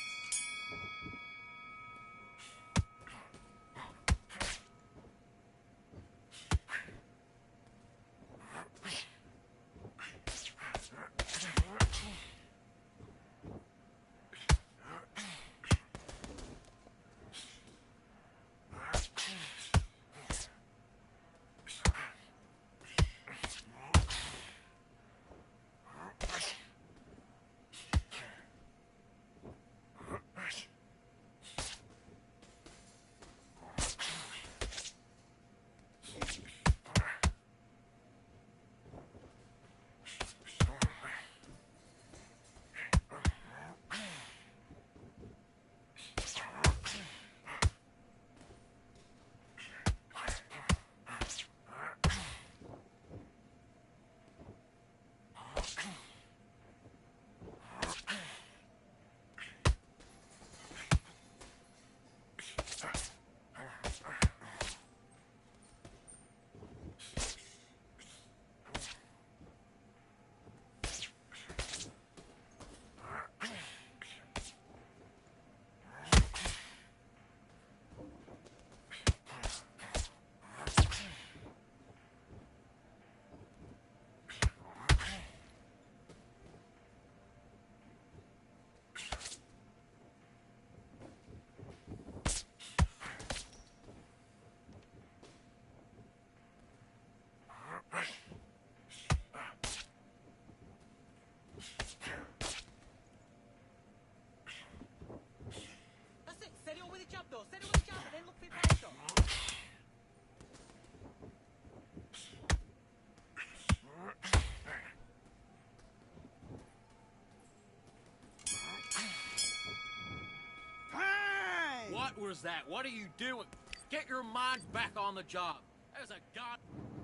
What was that? What are you doing? Get your mind back on the job. As a god...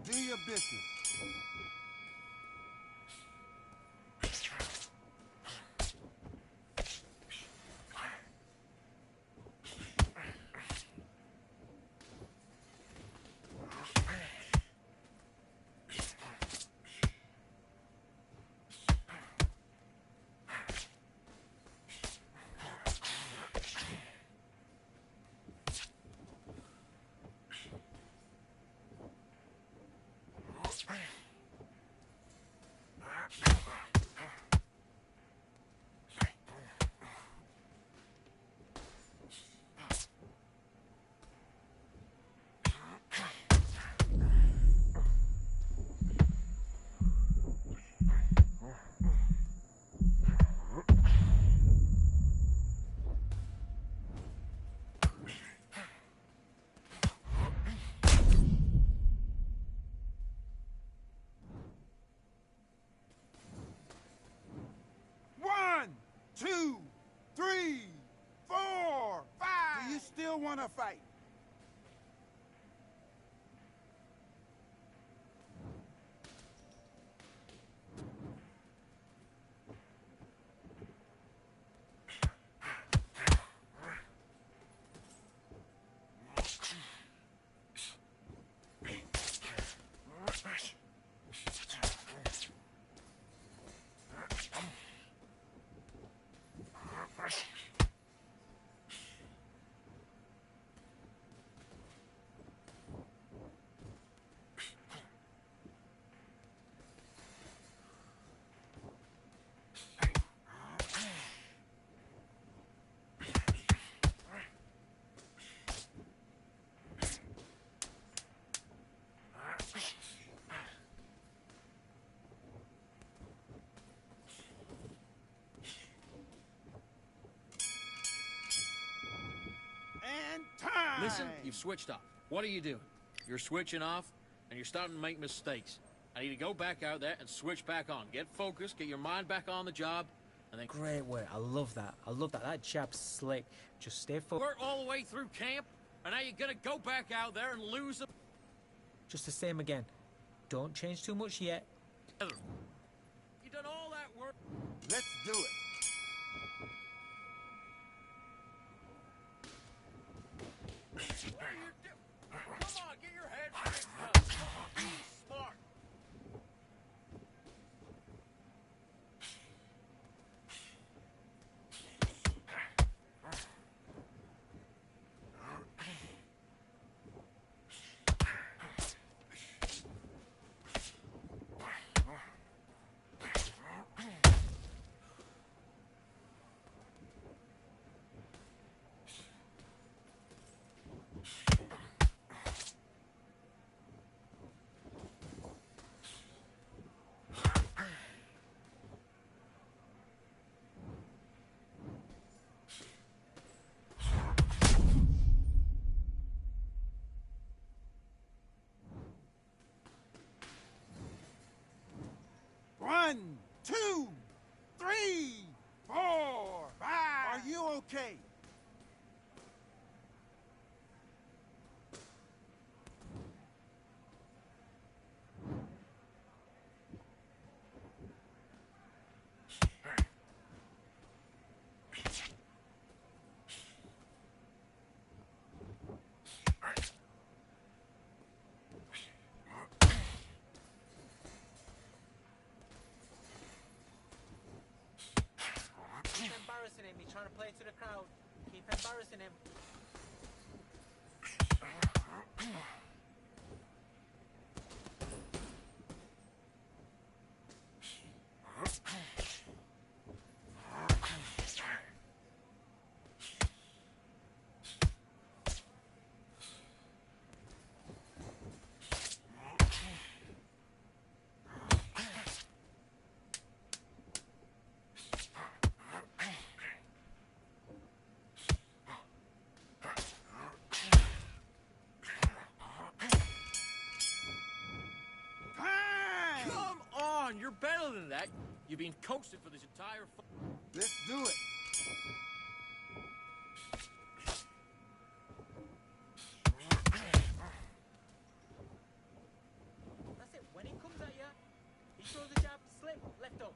Do your business. want to fight? Time. Listen, you've switched off. What are you doing? You're switching off, and you're starting to make mistakes. I need to go back out there and switch back on. Get focused, get your mind back on the job, and then... Great work. I love that. I love that. That jab's slick. Just stay focused. Work all the way through camp, and now you're going to go back out there and lose them. Just the same again. Don't change too much yet. You've done all that work. Let's do it. What are you doing? Come on, get your head fixed up. Be smart. One, two, three, four, five. Are you okay? Keep embarrassing him. He's trying to play to the crowd. Keep embarrassing him. Come on, you're better than that. You've been coasting for this entire... Let's do it. That's it. When he comes at you, he throws the jab, slip, left up.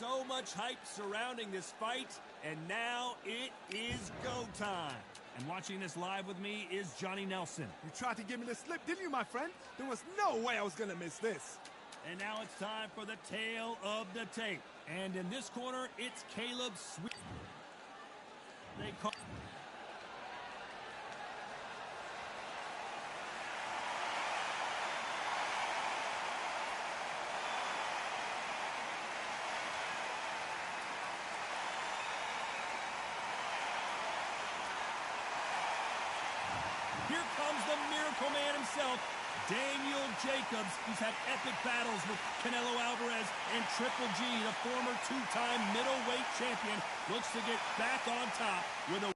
So much hype surrounding this fight, and now it is go time. And watching this live with me is Johnny Nelson. You tried to give me the slip, didn't you, my friend? There was no way I was going to miss this. And now it's time for the tale of the tape. And in this corner, it's Caleb Sweet. They call... Here comes the Miracle Man himself, Daniel Jacobs. He's had epic battles with Canelo Alvarez and Triple G, the former two-time middleweight champion, looks to get back on top with a...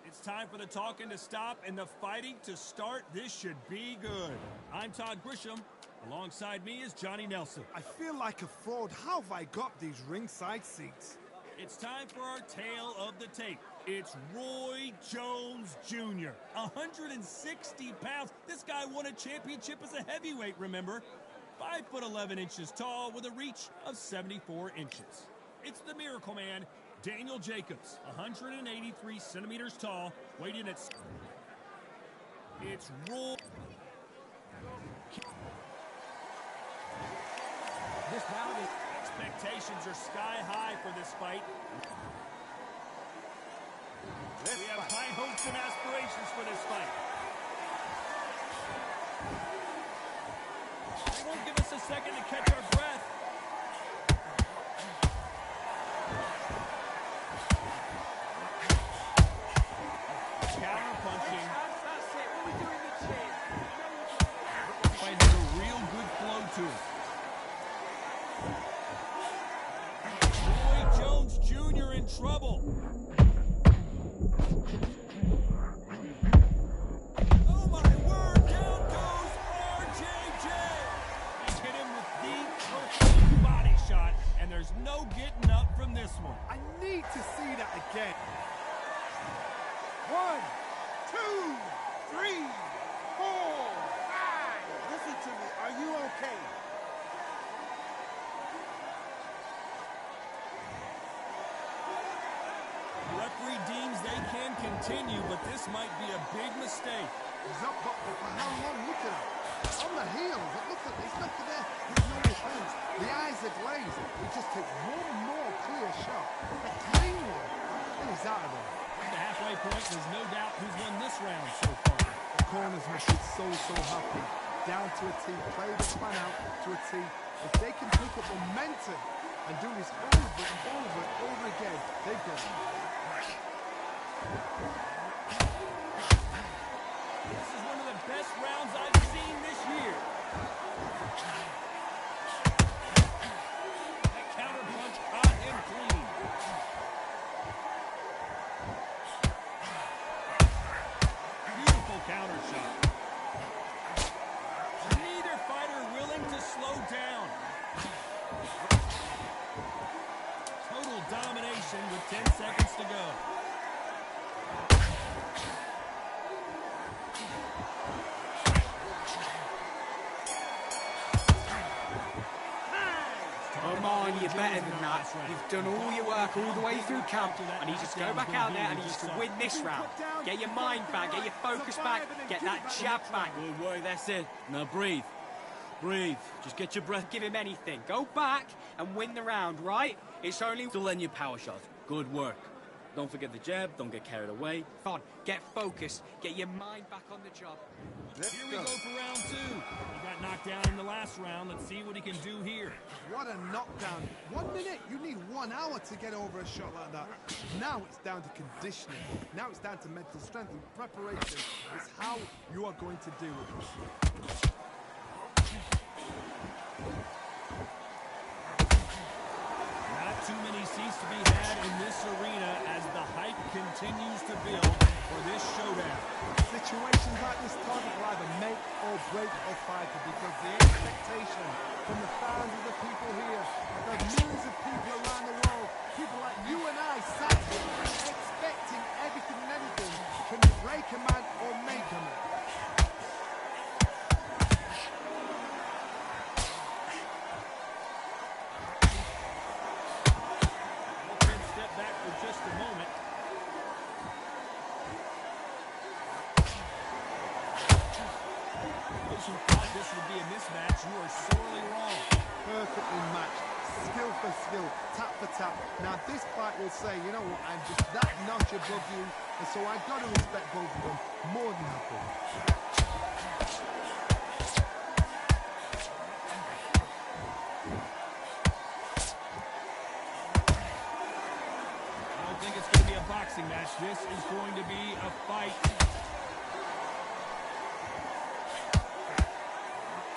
It's time for the talking to stop and the fighting to start. This should be good. I'm Todd Grisham. Alongside me is Johnny Nelson. I feel like a fraud. How have I got these ringside seats? It's time for our tale of the tape. It's Roy Jones Jr., 160 pounds. This guy won a championship as a heavyweight, remember? 5'11" tall with a reach of 74 inches. It's the Miracle Man, Daniel Jacobs, 183 centimeters tall, weighed in at... It's Roy... This bout is... Expectations are sky high for this fight. We have high hopes and aspirations for this fight. They won't give us a second to catch our breath. Counter punching. That's it. What are we doing the chin? Fight has a real good flow to it. Roy Jones Jr. in trouble. Oh my word, down goes RJJ. They hit him with the perfect body shot, and there's no getting up from this one. I need to see that again. 1, 2, 3, 4, 5. Listen to me. Are you okay? The referee deems they can continue, but this might be a big mistake. He's up, but for how long? Look at him. On the heels. Look at he's not there. There's no defense. The eyes are glazed. He just takes one more clear shot. A clean one. And he's out of there. At the halfway point, there's no doubt who's won this round so far. The corners must be so happy. Down to a T. Play the plan out to a T. If they can pick up momentum and do this over and over and over again, they've got it. This is one of the best rounds I've seen this year. That counter punch caught him clean. Beautiful counter shot. Neither fighter willing to slow down. Total domination you're better than that. You've done all your work all the way through camp. I need you to go back out there. I need you to win this round. Get your mind back, get your focus back, get that jab back. Good work, that's it. Now breathe. Breathe. Just get your breath. Give him anything. Go back and win the round, right? It's only... Still letting your power shots. Good work. Don't forget the jab. Don't get carried away. Come on, get focused. Get your mind back on the job. Here we go for round 2. He got knocked down in the last round. Let's see what he can do here. What a knockdown. 1 minute, you need 1 hour to get over a shot like that. Now it's down to conditioning. Now it's down to mental strength and preparation. It's how you are going to deal with this. Not too many seats to be had in this arena as the hype continues to build for this showdown. Situations like this target will either make or break a fighter because the expectation from the thousands of the people here, the millions of people around the world, people like you and I sat here expecting everything and anything can break a man or make a man. Step back for just a moment. Those who thought this would be a mismatch, you are sorely wrong. Perfectly matched, skill for skill, tap for tap. Now this fight will say, you know what, I'm just that notch above you, and so I've got to respect both of them more than happy. I don't think it's going to be a boxing match. This is going to be a fight.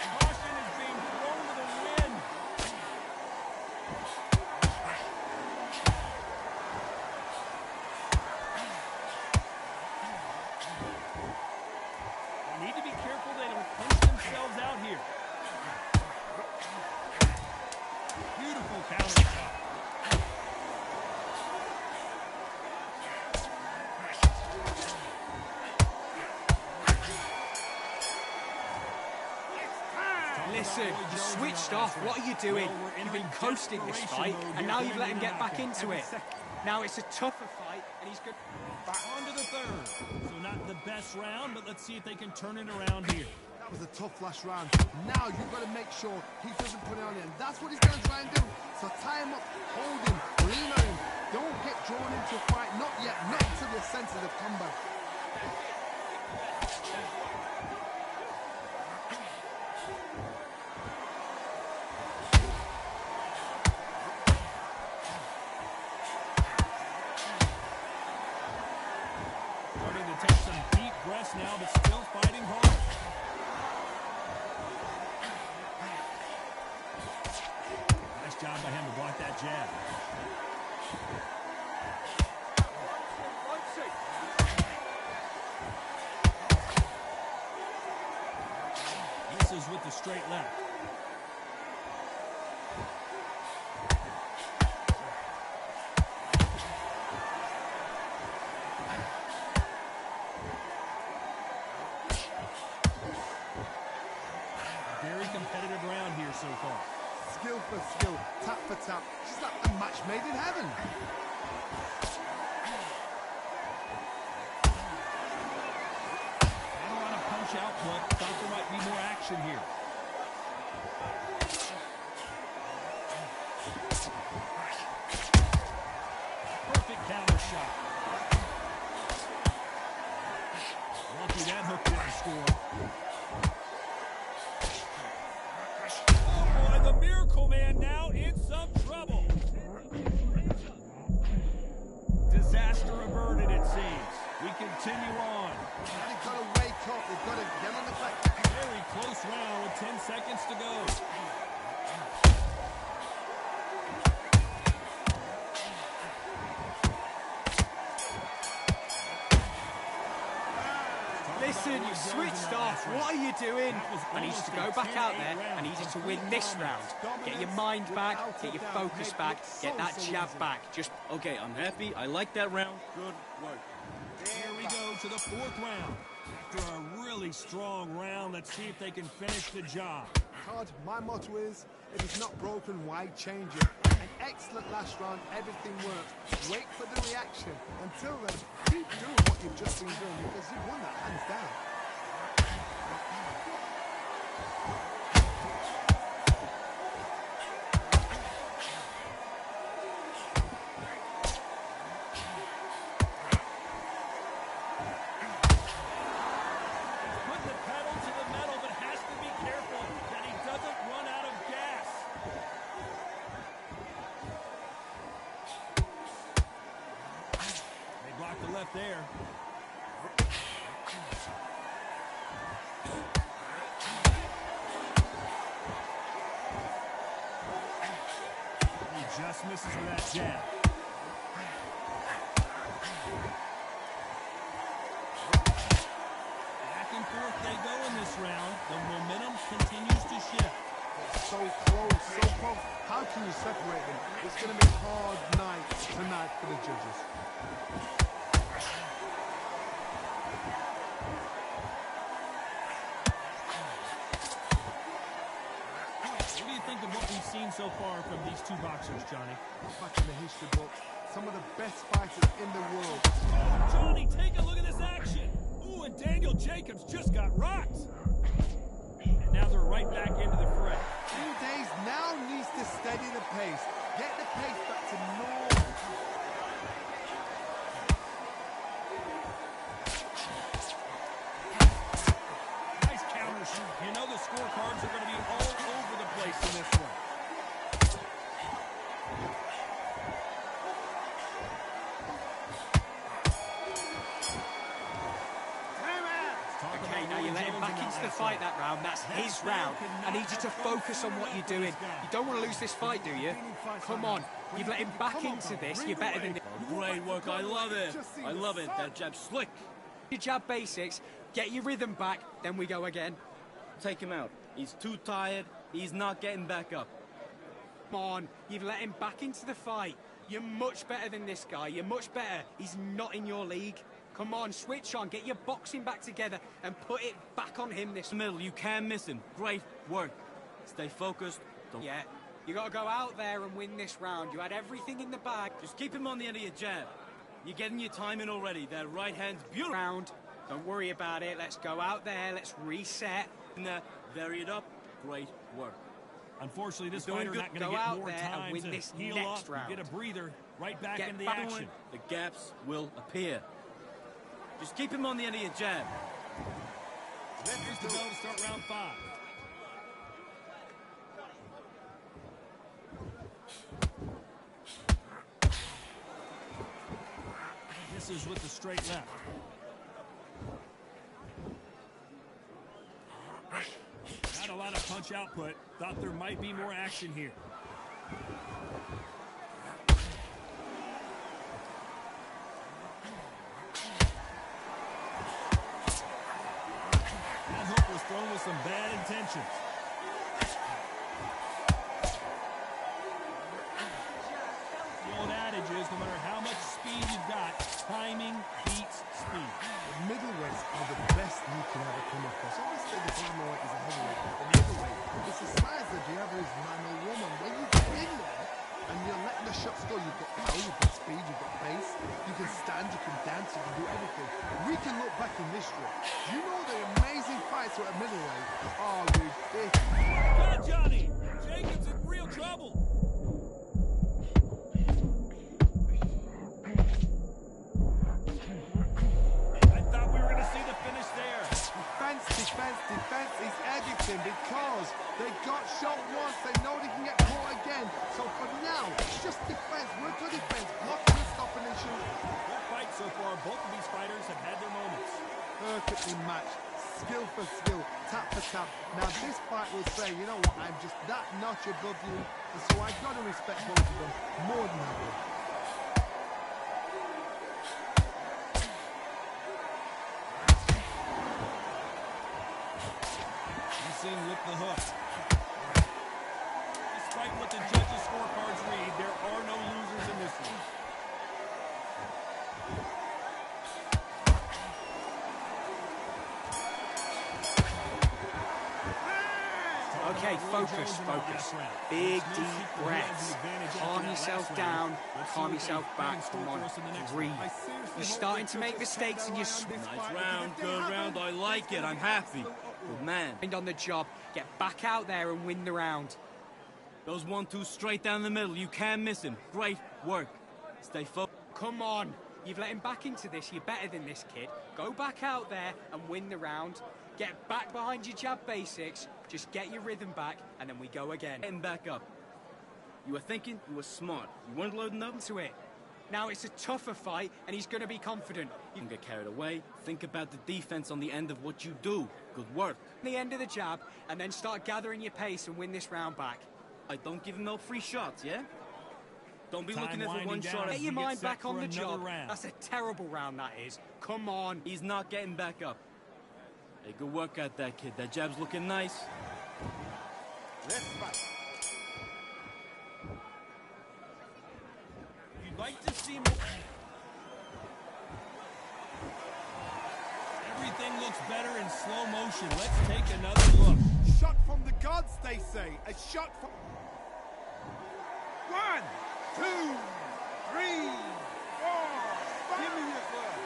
Caution is being thrown to the wind. They need to be careful they don't punch themselves out here. Beautiful counter shot. Listen, you switched off. What are you doing? You've been coasting this fight, and now you've let him get back into it. Now it's a tougher fight, and he's good. Back on to the third. So not the best round, but let's see if they can turn it around here. That was a tough last round. Now you've got to make sure he doesn't put it on you, and that's what he's going to try and do. So tie him up, hold him, lean on him. Don't get drawn into a fight. Not yet. Not until your senses have come back. Starting to take some deep breaths now, but still fighting hard. Nice job by him to block that jab. Misses with the straight left. Very competitive round here so far. Skill for skill, tap for tap. Just like a match made in heaven. Not a lot of punch output. Thought there might be more action here. Perfect counter shot. Lucky that hook didn't score. Oh boy, the Miracle Man now in some trouble. Disaster averted, it seems. We continue on. They've got to wake up. They've got to get on the back. Very close round with 10 seconds to go. Listen, you switched off. What are you doing? I need you to go back out there. I need you to win this round. Get your mind back, get your focus back, get that jab back. Just Okay, I'm happy. I like that round. Good work. Here we go to the fourth round. After a really strong round, let's see if they can finish the job. Todd, my motto is, if it's not broken, why change it? excellent last round. Everything works. Wait for the reaction. Until then, keep doing what you've just been doing because you've won that hands down. There. He just misses with that jab. Back and forth they go in this round. The momentum continues to shift. It's so close, so close. How can you separate them? It's going to be a hard night tonight for the judges. So far from these two boxers, Johnny. Back in the history books, some of the best fighters in the world. Oh, Johnny, take a look at this action. Ooh, and Daniel Jacobs just got rocked. And now they're right back into the fray. Days now needs to steady the pace. Get the pace back to normal. Nice counter shoot. You know the scorecards are going to be all over the place in this one. The fight that round, that's his round. I need you to focus on what you're doing. You don't want to lose this fight, do you? Come on, you've let him back into this. You're better than this. Great work, I love it. I love it. That jab's slick. Your jab basics, get your rhythm back, then we go again. Take him out. He's too tired. He's not getting back up. Come on, you've let him back into the fight. You're much better than this guy. You're much better. He's not in your league. Come on, switch on, get your boxing back together and put it back on him this middle. You can't miss him. Great work. Stay focused. Don't... Yeah, you got to go out there and win this round. You had everything in the bag. Just keep him on the end of your jab. You're getting your timing already. That right hand's beautiful. Round. Don't worry about it. Let's go out there. Let's reset. And vary it up. Great work. Unfortunately, this fighter not going to get more time to heal up, get a breather, right back into the action. The gaps will appear. Just keep him on the end of your jab. Here's the bell to start round 5. This is with the straight left. Not a lot of punch output. Thought there might be more action here. Thrown with some bad intentions. The old adage is no matter how much speed you've got, timing beats speed. The middleweights are the best you can ever come across. Obviously, the flyweight is a heavyweight, but the middleweight, it's the size of the average man or woman. When you get in there and you're letting the shots go, you've got power, you've got speed, you've got pace, you can stand, you can dance, you can do everything. We can look back in history. Do you know the amazing fights at middleweight? Oh, ridiculous. God, Johnny! Jacobs in real trouble. I thought we were going to see the finish there. Defense, defense, defense is everything because they got shot once. They know they can get caught again. So for now, it's just defense. Work on defense. Blocking and stopping and shooting. Good fight so far. Both of these fighters have had their moments. Perfectly matched. Skill for skill, tap for tap. Now this fight will say, you know what, I'm just that notch above you, and so I've got to respect both of them more than I do. He's in with the hook. Despite what the judges' scorecards read, there are no losers in this one. Okay, focus, focus. Big, deep breaths. Calm yourself down, calm yourself back. Come on, breathe. You're starting to make mistakes and you're... Nice round, good round. I like it. I'm happy. Good man. And on the job, get back out there and win the round. Those 1-2 straight down the middle. You can't miss him. Great work. Stay focused. Come on. You've let him back into this. You're better than this, kid. Go back out there and win the round. Get back behind your jab basics. Just get your rhythm back, and then we go again. Get him back up. You were thinking, you were smart. You weren't loading up to it. Now it's a tougher fight, and he's going to be confident. You can get carried away. Think about the defense on the end of what you do. Good work. The end of the jab, and then start gathering your pace and win this round back. I don't give him no free shots, yeah? Don't be looking at the one shot. Get your mind back on the job. That's a terrible round, that is. Come on. He's not getting back up. Hey, good work out that kid. That jab's looking nice. Let's fight. You'd like to see more. Everything looks better in slow motion. Let's take another look. Shot from the gods, they say. A shot from... 1, 2, 3, 4, 5. Give me your glove.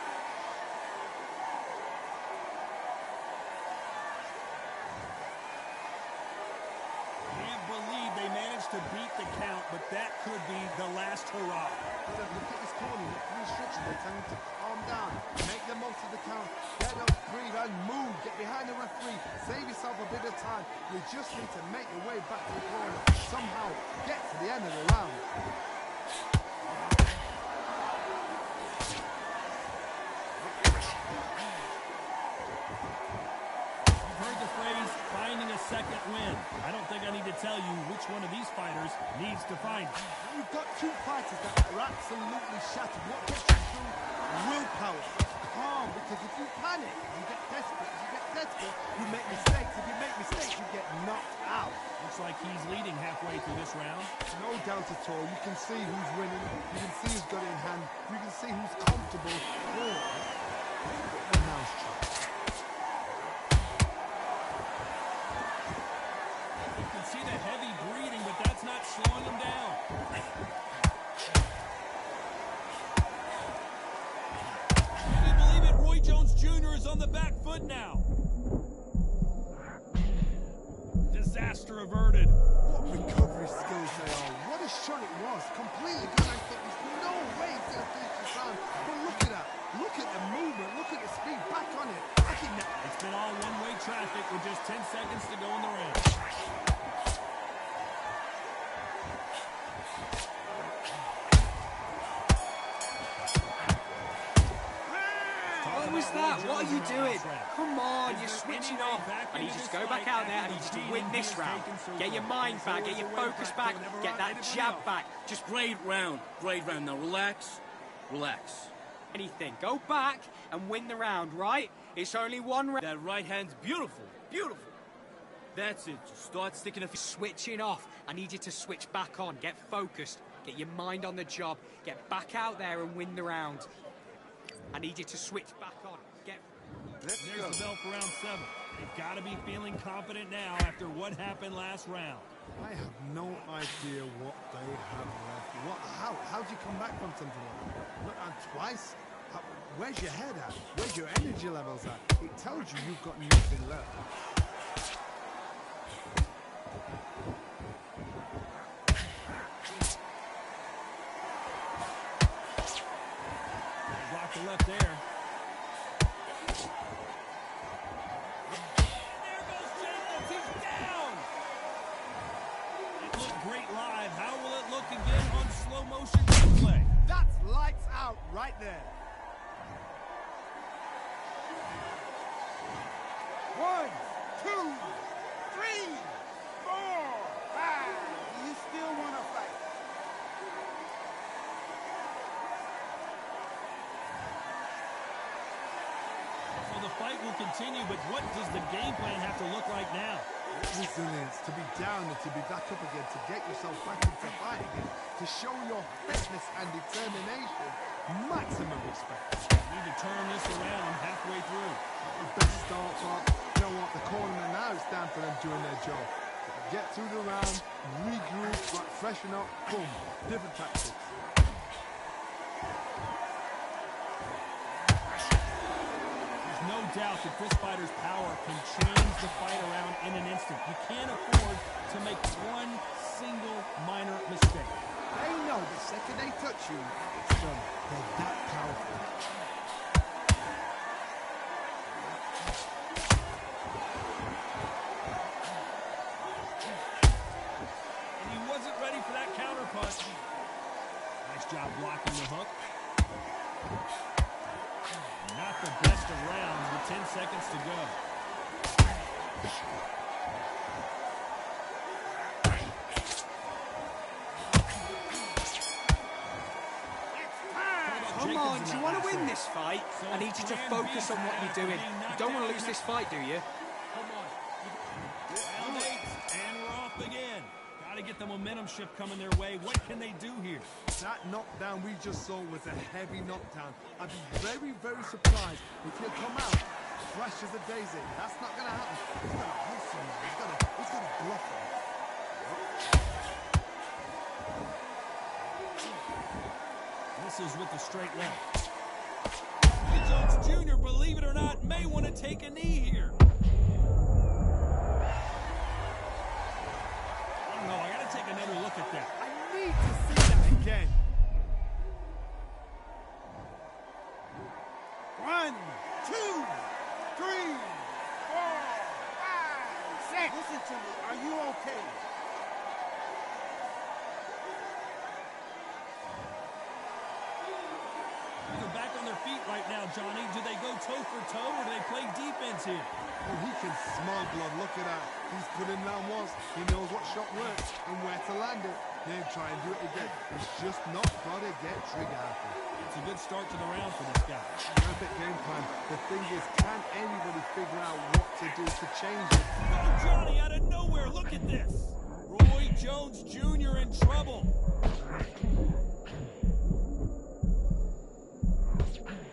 Can't believe they managed to beat the count, but that could be the last hurrah. Look at this corner. Look at restrictions. They're telling him to calm down. Make the most of the count. Get up, breathe, and move. Get behind the referee. Save yourself a bit of time. You just need to make your way back to the corner. Somehow get to the end of the round. You've heard the phrase, finding a second win. I don't think I need to tell you which one of these fighters needs to find it. You've got two fighters that are absolutely shattered. What gets you through? Willpower. Calm, because if you panic, you get desperate. If you get desperate, you make mistakes. If you make mistakes, you get knocked out. Looks like he's leading halfway through this round. No doubt at all. You can see who's winning. You can see who's got it in hand. You can see who's comfortable. Or a mousetrap. You can see the heavy breathing, but that's not slowing him down. Can you believe it? Roy Jones Jr. is on the back foot now. Disaster averted. What recovery skills they are. What a shot it was. Completely good. I thought there's no way he's going to finish this round. But look at that. Look at the movement. Look at the speed. Back on it. I think that... It's been all one-way traffic with just 10 seconds to go in the round. What was that? What are you doing? Come on, you're switching off. I need you to go back out there. I need you to win this round. Get your mind back, get your focus back, get that jab back. Just great round. Great round. Now relax. Relax. Anything. Go back and win the round, right? It's only one round. That right hand's beautiful. Beautiful. That's it. Just start sticking a... Switching off. I need you to switch back on. Get focused. Get your mind on the job. Get back out there and win the round. I need you to switch back on. There's the bell for round 7. They've got to be feeling confident now after what happened last round. I have no idea what they have left. How do you come back from something like that? Look, and twice? Where's your head at? Where's your energy levels at? It tells you you've got nothing left. Block the left there. Great live. How will it look again on slow motion replay? That's lights out right there. 1, 2, 3, 4, 5. You still want to fight? So the fight will continue, but what does the game plan have to look like now? Resilience, to be down and to be back up again, to get yourself back into fight again, to show your fitness and determination. Maximum respect. Need to turn this around halfway through. The best start, but you know what? The cornerman now, it's time for them doing their job. get through the round, regroup, like freshen up, boom, different tactics. There's no doubt that this fighter's power can change the fight around in an instant. You can't afford to make one single minor mistake. They know the second they touch you, it's done. They're that powerful. And he wasn't ready for that counter punch. Nice job blocking the hook. Not the best of rounds with 10 seconds to go. Come on, do you want to win this fight? I need you to focus on what you're doing. You don't want to lose this fight, do you? Come on. Round 8, and we're off again. Got to get the momentum shift coming their way. What can they do here? That knockdown we just saw was a heavy knockdown. I'd be very, very surprised if he'll come out fresh as a daisy. That's not going to happen. He's going to hustle him. He's going to bluff him. Misses with the straight left. Jones Jr., believe it or not, may want to take a knee here. I don't know. I got to take another look at that. I need to see that again. 1, 2, 3, 4, 5, 6. Listen to me. Are you okay? They're back on their feet right now, Johnny. Do they go toe for toe or do they play defense here? Well, he can smell blood. Look at that. He's put him down once. He knows what shot works and where to land it. Then try and do it again. He's just not got to get trigger happy. It's a good start to the round for this guy. Perfect game plan. The thing is, can anybody figure out what to do to change it? Oh, Johnny, out of nowhere. Look at this. Roy Jones Jr. in trouble.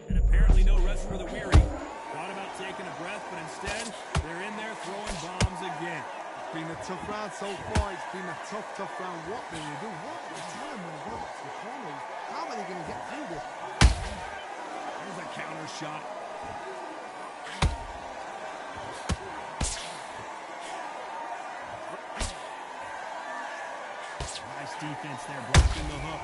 And apparently no rest for the weary. Thought about taking a breath, but instead, they're in there throwing bombs again. It's been a tough round so far. It's been a tough round. What do you do? What the time when they go back to the corners? How are they going to get through this? There's a counter shot. Nice defense there, blocking the hook.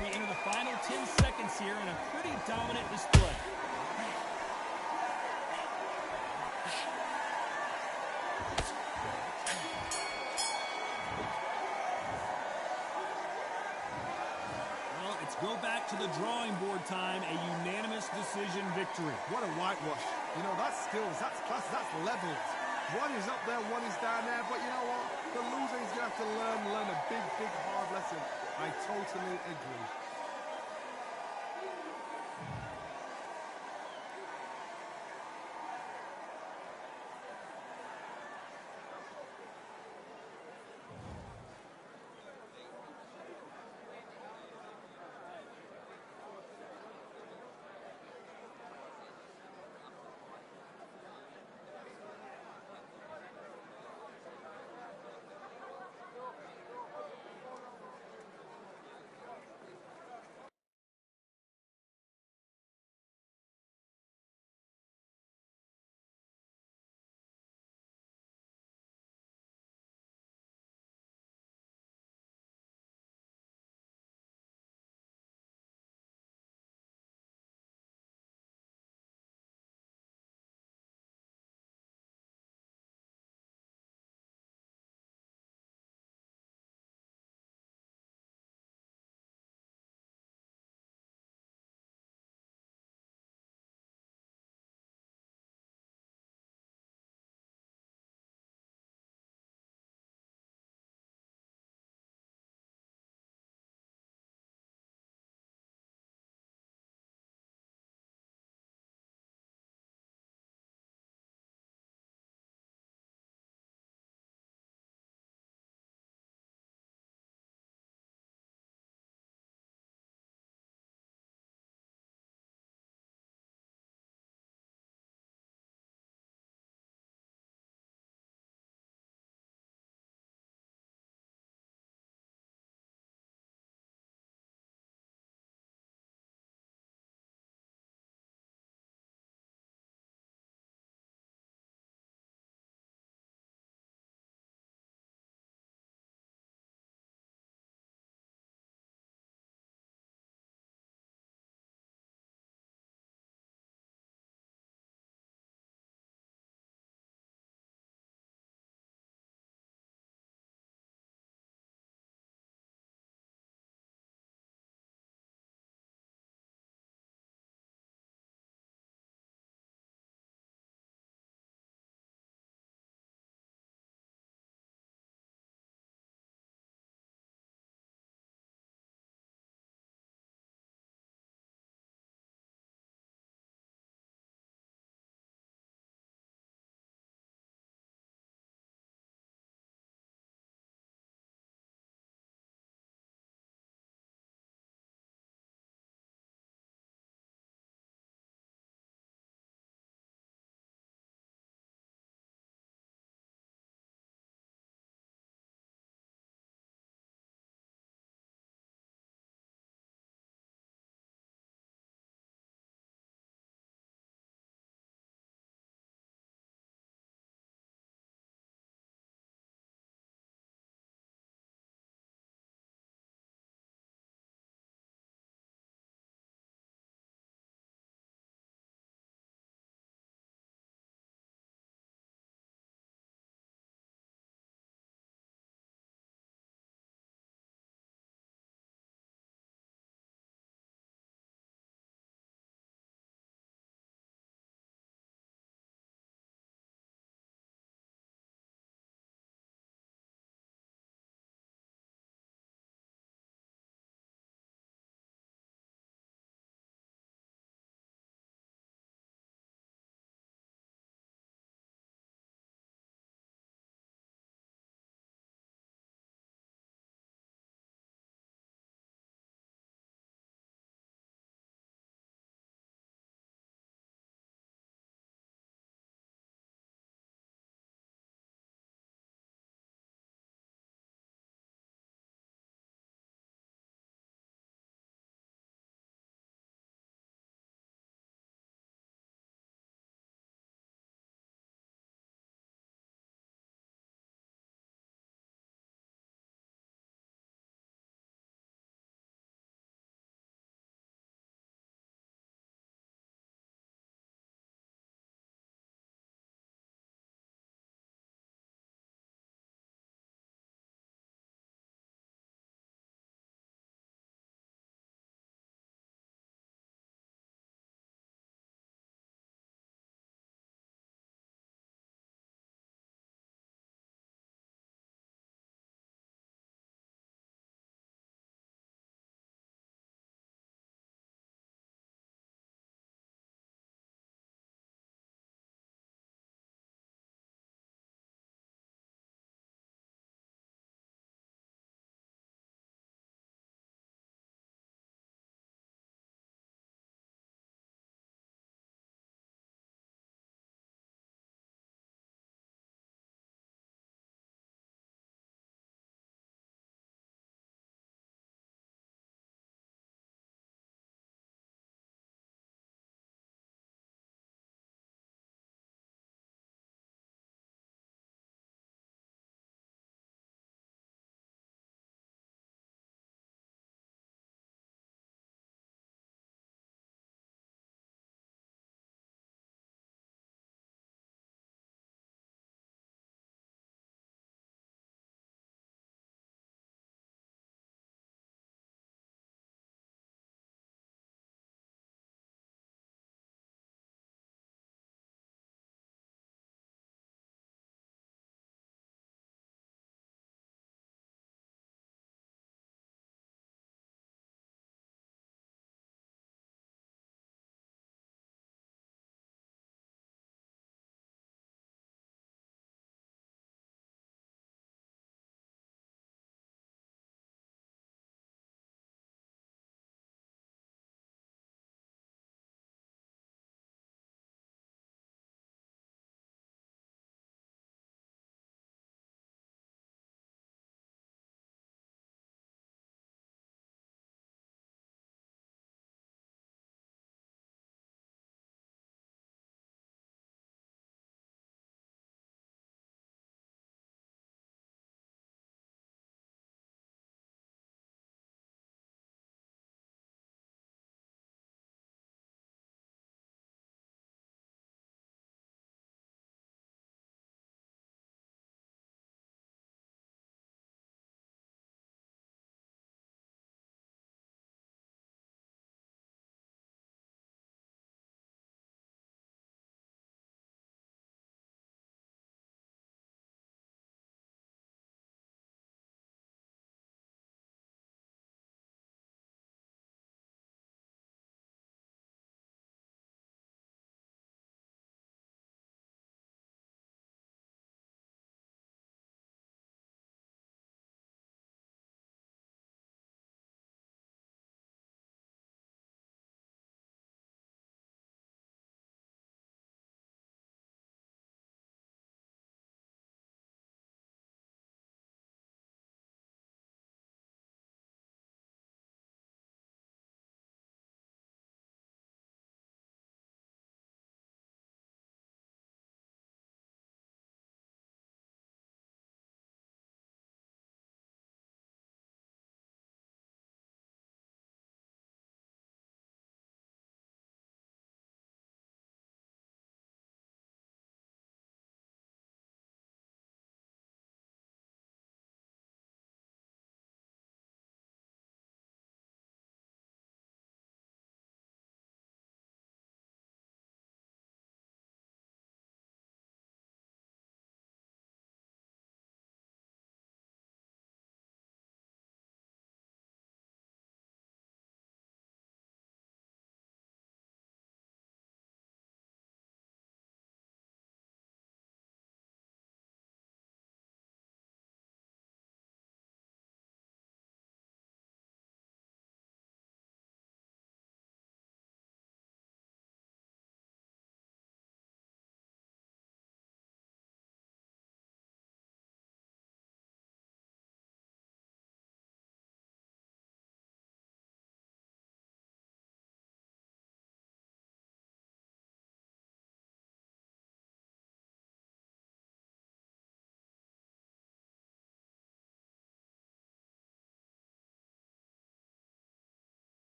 We enter the final 10 seconds here in a pretty dominant display. Go back to the drawing board time, a unanimous decision victory. What a whitewash. You know, that's skills, that's class, that's levels. One is up there, one is down there, but you know what? The loser is going to have to learn a big, hard lesson. I totally agree.